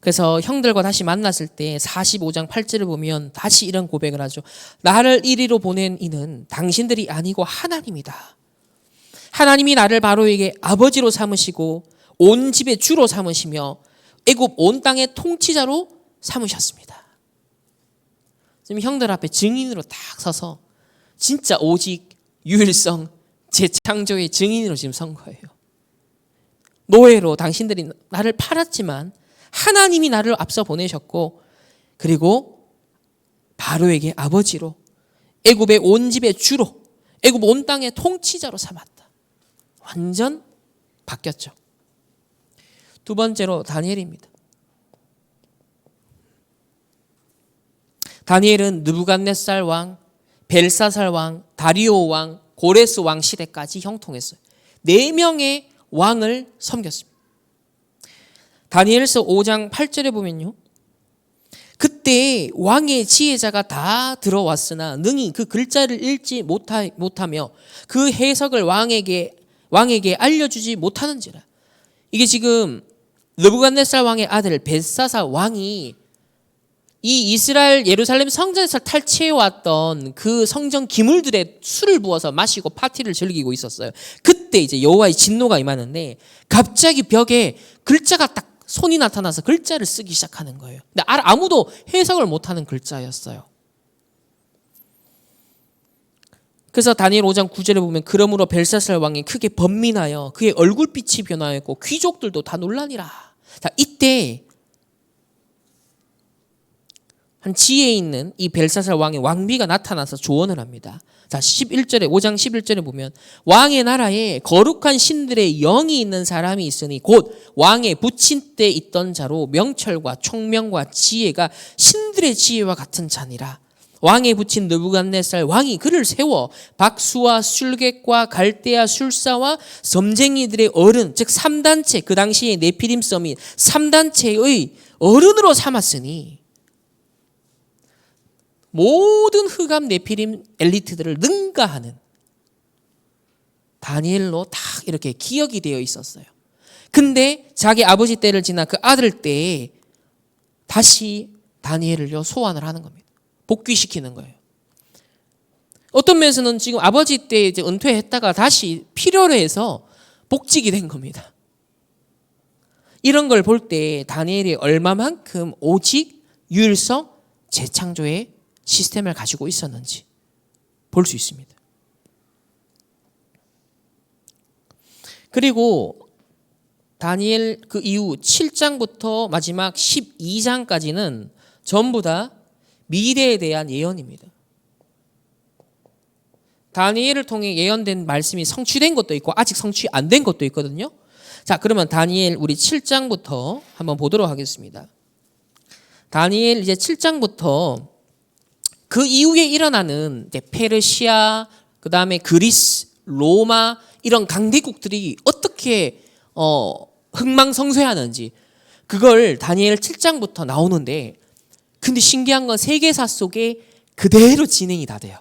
그래서 형들과 다시 만났을 때 45장 8절을 보면 다시 이런 고백을 하죠. 나를 이리로 보낸 이는 당신들이 아니고 하나님이다. 하나님이 나를 바로에게 아버지로 삼으시고 온 집의 주로 삼으시며 애굽 온 땅의 통치자로 삼으셨습니다. 지금 형들 앞에 증인으로 딱 서서 진짜 오직 유일성 재창조의 증인으로 지금 선 거예요. 노예로 당신들이 나를 팔았지만 하나님이 나를 앞서 보내셨고, 그리고 바로에게 아버지로, 애굽의 온 집의 주로, 애굽 온 땅의 통치자로 삼았다. 완전 바뀌었죠. 두 번째로 다니엘입니다. 다니엘은 느부갓네살 왕, 벨사살 왕, 다리오 왕, 고레스 왕 시대까지 형통했어요. 4명의 왕을 섬겼습니다. 다니엘서 5장 8절에 보면요, 그때 왕의 지혜자가 다 들어왔으나 능히 그 글자를 읽지 못하며 그 해석을 왕에게 알려주지 못하는지라. 이게 지금 느부갓네살 왕의 아들 벨사살 왕이 이 이스라엘 예루살렘 성전에서 탈취해왔던 그 성전 기물들의 술을 부어서 마시고 파티를 즐기고 있었어요. 그때 이제 여호와의 진노가 임하는데 갑자기 벽에 글자가 딱 손이 나타나서 글자를 쓰기 시작하는 거예요. 근데 아무도 해석을 못하는 글자였어요. 그래서 다니엘 5장 9절에 보면 그러므로 벨사살 왕이 크게 번민하여 그의 얼굴빛이 변하였고 귀족들도 다 놀라니라. 자, 이때 한 지에 있는 이 벨사살 왕의 왕비가 나타나서 조언을 합니다. 자, 11절에 5장 11절에 보면 왕의 나라에 거룩한 신들의 영이 있는 사람이 있으니 곧 왕의 부친 때 있던 자로 명철과 총명과 지혜가 신들의 지혜와 같은 자니라. 왕의 부친 느부갓네살 왕이 그를 세워 박수와 술객과 갈대아 술사와 점쟁이들의 어른, 즉 3단체, 그 당시에 네피림 서밋 3단체의 어른으로 삼았으니 모든 흑암 네피림 엘리트들을 능가하는 다니엘로 다 이렇게 기억이 되어 있었어요. 근데 자기 아버지 때를 지나 그 아들 때에 다시 다니엘을요 소환을 하는 겁니다. 복귀시키는 거예요. 어떤 면에서는 지금 아버지 때 이제 은퇴했다가 다시 필요로 해서 복직이 된 겁니다. 이런 걸 볼 때 다니엘이 얼마만큼 오직 유일성 재창조의 시스템을 가지고 있었는지 볼 수 있습니다. 그리고 다니엘 그 이후 7장부터 마지막 12장까지는 전부 다 미래에 대한 예언입니다. 다니엘을 통해 예언된 말씀이 성취된 것도 있고 아직 성취 안 된 것도 있거든요. 자, 그러면 다니엘 우리 7장부터 한번 보도록 하겠습니다. 다니엘 이제 7장부터 그 이후에 일어나는 이제 페르시아, 그 다음에 그리스, 로마 이런 강대국들이 어떻게 흥망성쇠하는지 그걸 다니엘 7장부터 나오는데, 근데 신기한 건 세계사 속에 그대로 진행이 다 돼요.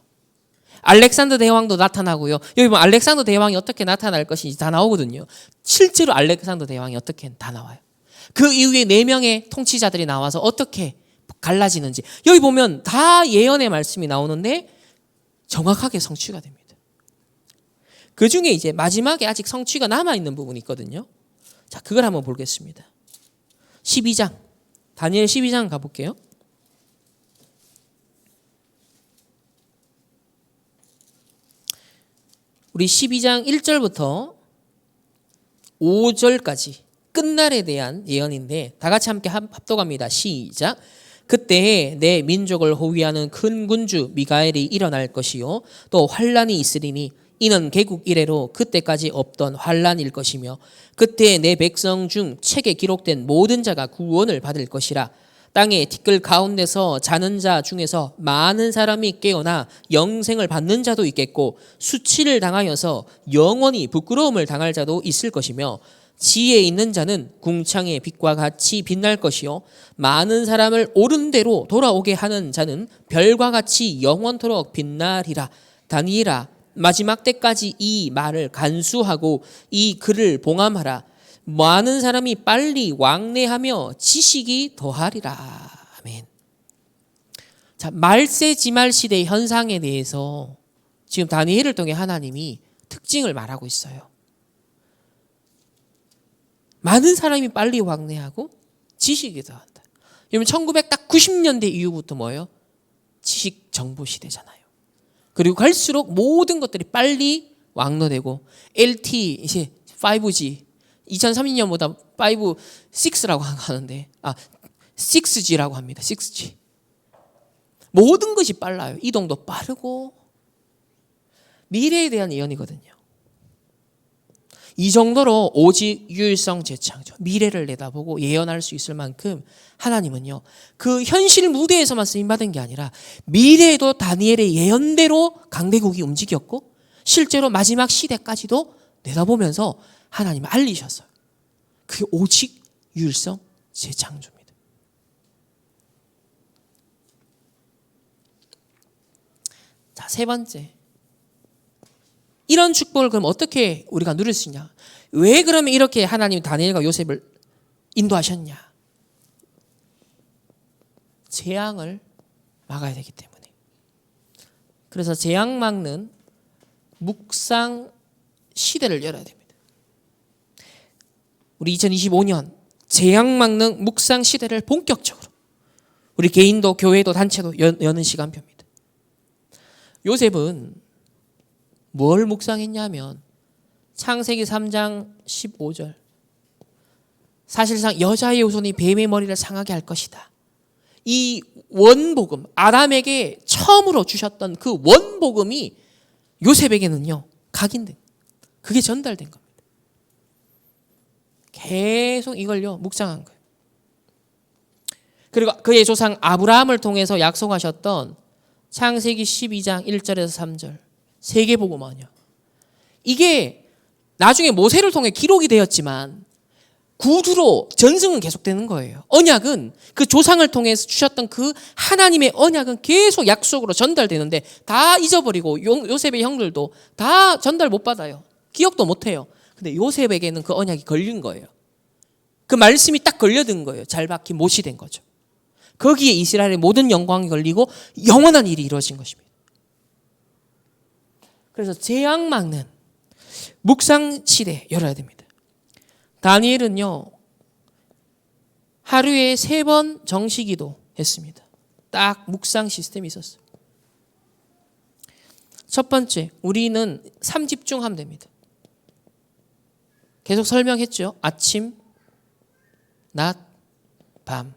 알렉산더 대왕도 나타나고요. 여기 보면 알렉산더 대왕이 어떻게 나타날 것인지 다 나오거든요. 실제로 알렉산더 대왕이 어떻게 다 나와요. 그 이후에 4명의 통치자들이 나와서 어떻게 갈라지는지 여기 보면 다 예언의 말씀이 나오는데 정확하게 성취가 됩니다. 그 중에 이제 마지막에 아직 성취가 남아있는 부분이 있거든요. 자, 그걸 한번 보겠습니다. 12장, 다니엘 12장 가볼게요. 우리 12장 1절부터 5절까지 끝날에 대한 예언인데 다 같이 함께 합독합니다. 시작. 그때 내 민족을 호위하는 큰 군주 미가엘이 일어날 것이요 또 환란이 있으리니 이는 개국 이래로 그때까지 없던 환란일 것이며 그때 내 백성 중 책에 기록된 모든 자가 구원을 받을 것이라. 땅의 티끌 가운데서 자는 자 중에서 많은 사람이 깨어나 영생을 받는 자도 있겠고 수치를 당하여서 영원히 부끄러움을 당할 자도 있을 것이며 지혜 있는 자는 궁창의 빛과 같이 빛날 것이요 많은 사람을 옳은 대로 돌아오게 하는 자는 별과 같이 영원토록 빛나리라. 다니엘아, 마지막 때까지 이 말을 간수하고 이 글을 봉함하라. 많은 사람이 빨리 왕래하며 지식이 더하리라. 아멘. 자, 말세지말 시대의 현상에 대해서 지금 다니엘을 통해 하나님이 특징을 말하고 있어요. 많은 사람이 빨리 왕래하고 지식이 더한다. 여러분 1990년대 이후부터 뭐예요? 지식 정보 시대잖아요. 그리고 갈수록 모든 것들이 빨리 왕래되고 LTE 이제 5G 2030년보다 5, 6라고 하는데 6G라고 합니다. 6G. 모든 것이 빨라요. 이동도 빠르고 미래에 대한 예언이거든요. 이 정도로 오직 유일성 재창조, 미래를 내다보고 예언할 수 있을 만큼 하나님은요 그 현실 무대에서만 쓰임받은 게 아니라 미래에도 다니엘의 예언대로 강대국이 움직였고 실제로 마지막 시대까지도 내다보면서 하나님이 알리셨어요. 그게 오직 유일성 재창조입니다. 자, 세 번째. 이런 축복을 그럼 어떻게 우리가 누릴 수 있냐? 왜 그러면 이렇게 하나님이 다니엘과 요셉을 인도하셨냐? 재앙을 막아야 되기 때문에. 그래서 재앙 막는 묵상 시대를 열어야 됩니다. 우리 2025년 재앙 막는 묵상 시대를 본격적으로 우리 개인도 교회도 단체도 여는 시간표입니다. 요셉은 뭘 묵상했냐면 창세기 3장 15절 사실상 여자의 후손이 뱀의 머리를 상하게 할 것이다. 이 원복음, 아담에게 처음으로 주셨던 그 원복음이 요셉에게는요 각인된, 그게 전달된 겁니다. 계속 이걸요 묵상한 거예요. 그리고 그의 조상 아브라함을 통해서 약속하셨던 창세기 12장 1절에서 3절 세계복음 언약, 이게 나중에 모세를 통해 기록이 되었지만 구두로 전승은 계속되는 거예요. 언약은 그 조상을 통해서 주셨던 그 하나님의 언약은 계속 약속으로 전달되는데 다 잊어버리고 요셉의 형들도 다 전달 못 받아요. 기억도 못 해요. 근데 요셉에게는 그 언약이 걸린 거예요. 그 말씀이 딱 걸려든 거예요. 잘 박힌 못이 된 거죠. 거기에 이스라엘의 모든 영광이 걸리고 영원한 일이 이루어진 것입니다. 그래서 재앙 막는 묵상 시대 열어야 됩니다. 다니엘은요 하루에 3번 정시기도 했습니다. 딱 묵상 시스템이 있었어요. 첫 번째, 우리는 3집중하면 됩니다. 계속 설명했죠. 아침, 낮, 밤.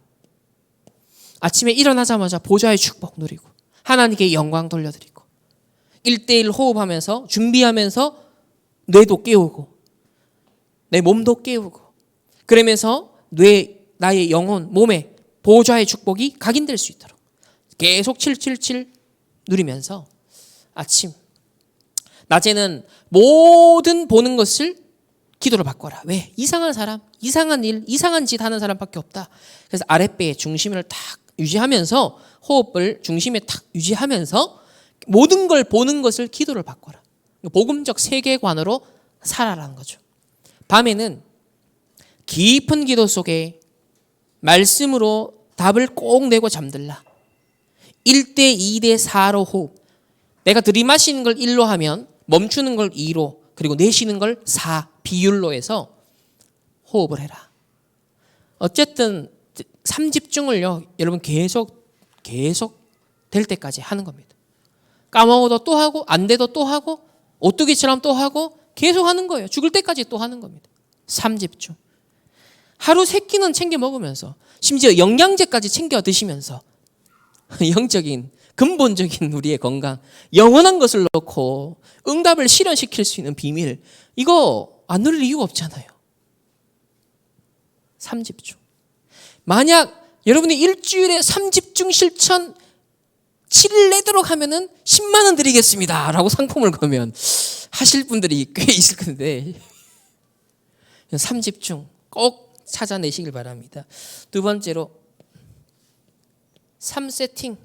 아침에 일어나자마자 보좌의 축복 누리고 하나님께 영광 돌려드리고 1대1 호흡하면서 준비하면서 뇌도 깨우고 내 몸도 깨우고 그러면서 나의 영혼, 몸에 보좌의 축복이 각인될 수 있도록 계속 777 누리면서 아침, 낮에는 모든 보는 것을 기도로 바꿔라. 왜? 이상한 사람, 이상한 일, 이상한 짓 하는 사람밖에 없다. 그래서 아랫배의 중심을 딱 유지하면서 호흡을 중심에 딱 유지하면서 모든 걸 보는 것을 기도를 바꿔라. 복음적 세계관으로 살아라는 거죠. 밤에는 깊은 기도 속에 말씀으로 답을 꼭 내고 잠들라. 1대 2대 4로 호흡. 내가 들이마시는 걸 1로 하면 멈추는 걸 2로 그리고 내쉬는 걸 4 비율로 해서 호흡을 해라. 어쨌든 3집중을요 여러분 계속 될 때까지 하는 겁니다. 까먹어도 또 하고 안 돼도 또 하고 오뚜기처럼 또 하고 계속 하는 거예요. 죽을 때까지 또 하는 겁니다. 3집중. 하루 3끼는 챙겨 먹으면서 심지어 영양제까지 챙겨 드시면서 영적인 근본적인 우리의 건강, 영원한 것을 넣고 응답을 실현시킬 수 있는 비밀, 이거 안 누릴 이유가 없잖아요. 3집중. 만약 여러분이 일주일에 3집중 실천 7일 내도록 하면은 10만 원 드리겠습니다 라고 상품을 거면 하실 분들이 꽤 있을 건데 3집중 꼭 찾아내시길 바랍니다. 두 번째로 3세팅.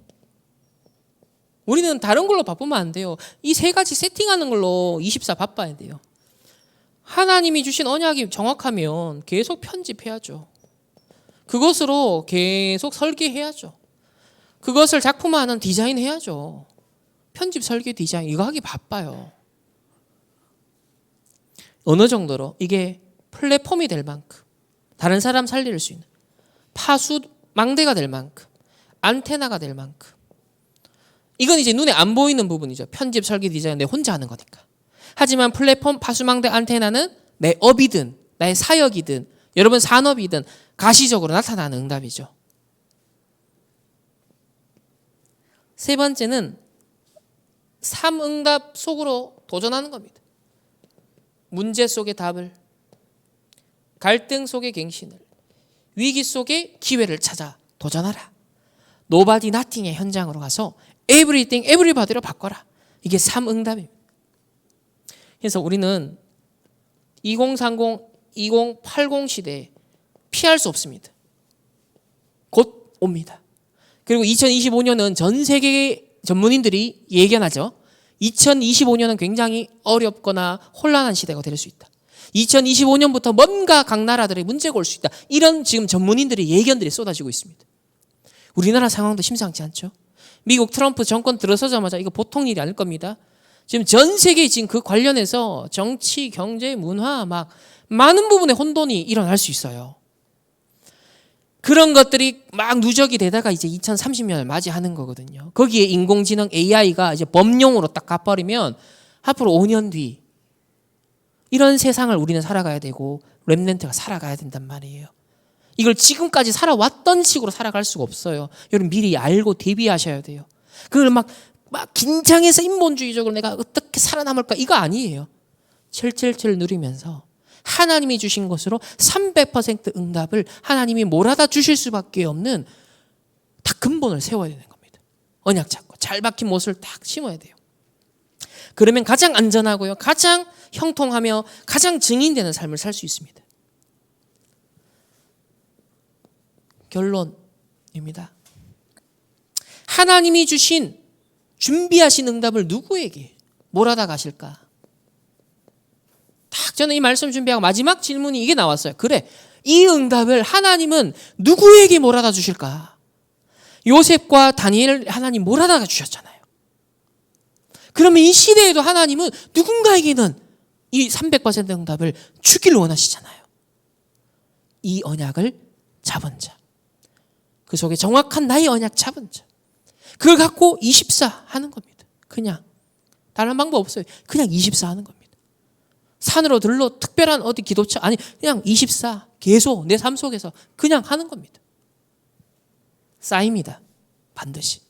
우리는 다른 걸로 바쁘면 안 돼요. 이 3가지 세팅하는 걸로 24 바빠야 돼요. 하나님이 주신 언약이 정확하면 계속 편집해야죠. 그것으로 계속 설계해야죠. 그것을 작품화하는 디자인 해야죠. 편집, 설계, 디자인 이거 하기 바빠요. 어느 정도로 이게 플랫폼이 될 만큼 다른 사람 살릴 수 있는 파수망대가 될 만큼 안테나가 될 만큼 이건 이제 눈에 안 보이는 부분이죠. 편집, 설계, 디자인 내 혼자 하는 거니까. 하지만 플랫폼, 파수망대, 안테나는 내 업이든 나의 사역이든 여러분 산업이든 가시적으로 나타나는 응답이죠. 세 번째는 3응답 속으로 도전하는 겁니다. 문제 속의 답을, 갈등 속의 갱신을, 위기 속의 기회를 찾아 도전하라. Nobody Nothing의 현장으로 가서 Everything, Everybody로 바꿔라. 이게 3응답입니다. 그래서 우리는 2030, 2080 시대에 피할 수 없습니다. 곧 옵니다. 그리고 2025년은 전 세계 전문인들이 예견하죠. 2025년은 굉장히 어렵거나 혼란한 시대가 될 수 있다. 2025년부터 뭔가 각 나라들의 문제가 올 수 있다. 이런 지금 전문인들의 예견들이 쏟아지고 있습니다. 우리나라 상황도 심상치 않죠. 미국 트럼프 정권 들어서자마자 이거 보통 일이 아닐 겁니다. 지금 전 세계에 지금 그 관련해서 정치, 경제, 문화 막 많은 부분에 혼돈이 일어날 수 있어요. 그런 것들이 막 누적이 되다가 이제 2030년을 맞이하는 거거든요. 거기에 인공지능 AI가 이제 범용으로 딱 가버리면 앞으로 5년 뒤 이런 세상을 우리는 살아가야 되고 렘넌트가 살아가야 된단 말이에요. 이걸 지금까지 살아왔던 식으로 살아갈 수가 없어요. 여러분 미리 알고 대비하셔야 돼요. 그걸 막 긴장해서 인본주의적으로 내가 어떻게 살아남을까 이거 아니에요. 철철철 누리면서 하나님이 주신 것으로 300% 응답을 하나님이 몰아다 주실 수밖에 없는 다 근본을 세워야 되는 겁니다. 언약 잡고 잘 박힌 못을 딱 심어야 돼요. 그러면 가장 안전하고요, 가장 형통하며 가장 증인되는 삶을 살 수 있습니다. 결론입니다. 하나님이 주신 준비하신 응답을 누구에게 몰아다 가실까? 딱 저는 이 말씀 준비하고 마지막 질문이 이게 나왔어요. 그래, 이 응답을 하나님은 누구에게 몰아다 주실까? 요셉과 다니엘을 하나님 몰아다 주셨잖아요. 그러면 이 시대에도 하나님은 누군가에게는 이 300% 응답을 주기를 원하시잖아요. 이 언약을 잡은 자, 그 속에 정확한 나의 언약 잡은 자, 그걸 갖고 24 하는 겁니다. 그냥 다른 방법 없어요. 그냥 24 하는 겁니다. 산으로 들러 특별한 어디 기도처 아니 그냥 24 계속 내 삶 속에서 그냥 하는 겁니다. 쌓입니다. 반드시.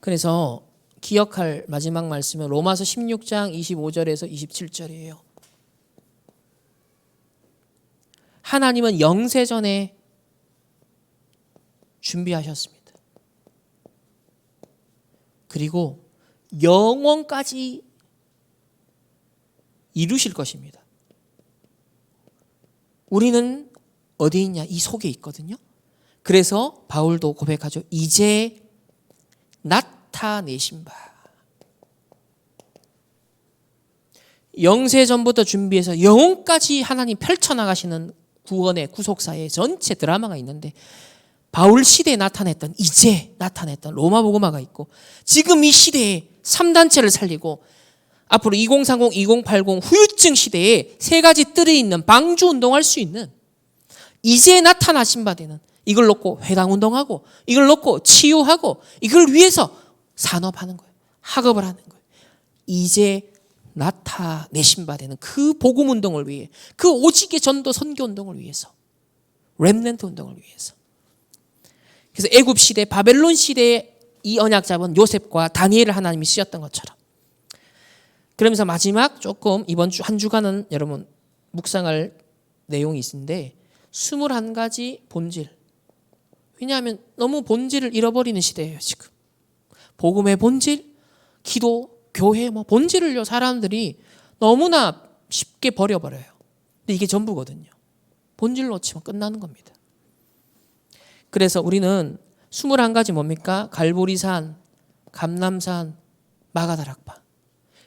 그래서 기억할 마지막 말씀은 로마서 16장 25절에서 27절이에요. 하나님은 영세전에 준비하셨습니다. 그리고 영원까지 이루실 것입니다. 우리는 어디 있냐? 이 속에 있거든요. 그래서 바울도 고백하죠. 이제 나타내신 바. 영세전부터 준비해서 영혼까지 하나님 펼쳐나가시는 구원의 구속사의 전체 드라마가 있는데 바울 시대에 나타냈던 이제 나타냈던 로마복음화가 있고 지금 이 시대에 3단체를 살리고 앞으로 2030, 2080 후유증 시대에 세 가지 뜰에 있는 방주운동할 수 있는 이제 나타나신 바 되는 이걸 놓고 회당운동하고 이걸 놓고 치유하고 이걸 위해서 산업하는 거예요. 학업을 하는 거예요. 이제 나타내신 바 되는 그 복음운동을 위해 그 오직의 전도 선교운동을 위해서 렘넌트 운동을 위해서 그래서 애굽 시대 바벨론 시대에 이 언약 잡은 요셉과 다니엘을 하나님이 쓰셨던 것처럼 그러면서 마지막 조금 이번 주 한 주간은 여러분 묵상할 내용이 있는데 21가지 본질. 왜냐하면 너무 본질을 잃어버리는 시대예요 지금. 복음의 본질, 기도, 교회 본질을요 사람들이 너무나 쉽게 버려버려요. 근데 이게 전부거든요. 본질 놓치면 끝나는 겁니다. 그래서 우리는 21가지 뭡니까? 갈보리산, 감람산, 마가다락방.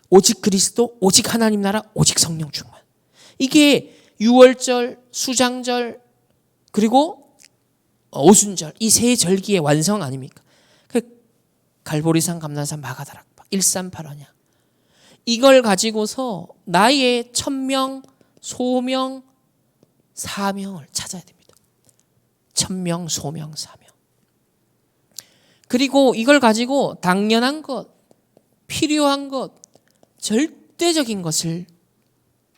오직 그리스도, 오직 하나님 나라, 오직 성령 충만. 이게 유월절, 수장절, 그리고 오순절 이 세 절기의 완성 아닙니까? 갈보리산, 감람산, 마가다락방 138언약. 이걸 가지고서 나의 천명, 소명, 사명을 찾아야 됩니다. 천명, 소명, 사명. 그리고 이걸 가지고 당연한 것, 필요한 것, 절대적인 것을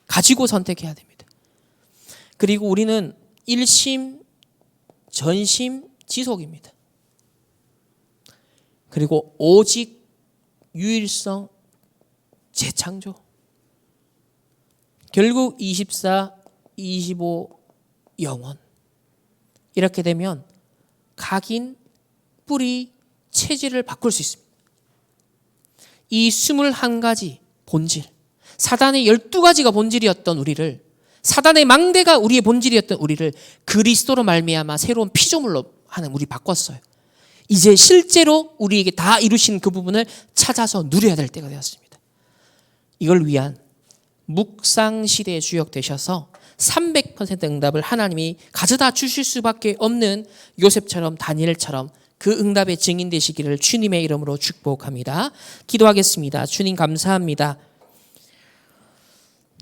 가지고 선택해야 됩니다. 그리고 우리는 일심, 전심, 지속입니다. 그리고 오직, 유일성, 재창조. 결국 24, 25, 영원. 이렇게 되면 각인, 뿌리, 체질을 바꿀 수 있습니다. 이 21가지 본질, 사단의 12가지가 본질이었던 우리를, 사단의 망대가 우리의 본질이었던 우리를 그리스도로 말미암아 새로운 피조물로 하는 우리 바꿨어요. 이제 실제로 우리에게 다 이루신 그 부분을 찾아서 누려야 될 때가 되었습니다. 이걸 위한 묵상 시대의 주역 되셔서 300% 응답을 하나님이 가져다 주실 수밖에 없는 요셉처럼 다니엘처럼 그 응답의 증인 되시기를 주님의 이름으로 축복합니다. 기도하겠습니다. 주님 감사합니다.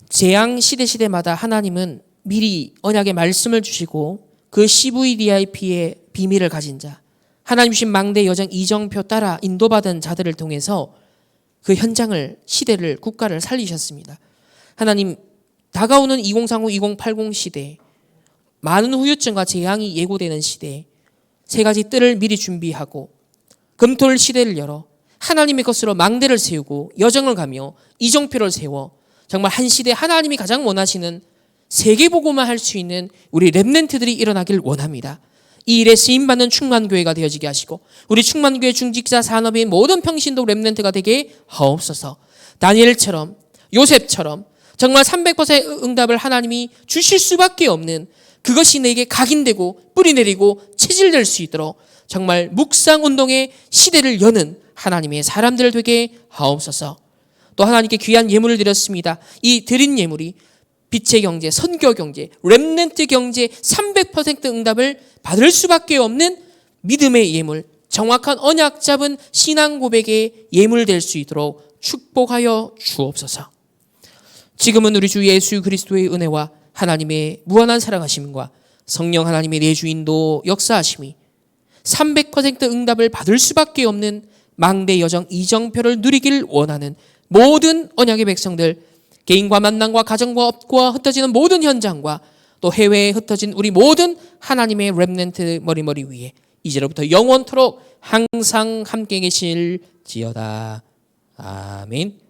재앙 시대마다 하나님은 미리 언약의 말씀을 주시고 그 CVDIP의 비밀을 가진 자, 하나님 주신 망대 여정 이정표 따라 인도받은 자들을 통해서 그 현장을, 시대를, 국가를 살리셨습니다. 하나님, 다가오는 2030, 2080 시대에 많은 후유증과 재앙이 예고되는 시대에 세 가지 뜰을 미리 준비하고 금토일 시대를 열어 하나님의 것으로 망대를 세우고 여정을 가며 이정표를 세워 정말 한 시대 하나님이 가장 원하시는 세계보고만 할 수 있는 우리 렘넌트들이 일어나길 원합니다. 이 일에 쓰임받는 충만교회가 되어지게 하시고 우리 충만교회 중직자 산업인 모든 평신도 렘넌트가 되게 하옵소서. 다니엘처럼 요셉처럼 정말 300% 응답을 하나님이 주실 수밖에 없는 그것이 내게 각인되고 뿌리내리고 체질될 수 있도록 정말 묵상운동의 시대를 여는 하나님의 사람들 되게 하옵소서. 또 하나님께 귀한 예물을 드렸습니다. 이 드린 예물이 빛의 경제, 선교 경제, 렘넌트 경제 300% 응답을 받을 수밖에 없는 믿음의 예물, 정확한 언약 잡은 신앙 고백의 예물 될 수 있도록 축복하여 주옵소서. 지금은 우리 주 예수 그리스도의 은혜와 하나님의 무한한 사랑하심과 성령 하나님의 내주인도 역사하심이 300% 응답을 받을 수밖에 없는 망대 여정 이정표를 누리길 원하는 모든 언약의 백성들, 개인과 만남과 가정과 업과 흩어지는 모든 현장과 또 해외에 흩어진 우리 모든 하나님의 렘넌트 머리머리 위에 이제로부터 영원토록 항상 함께 계실지어다. 아멘.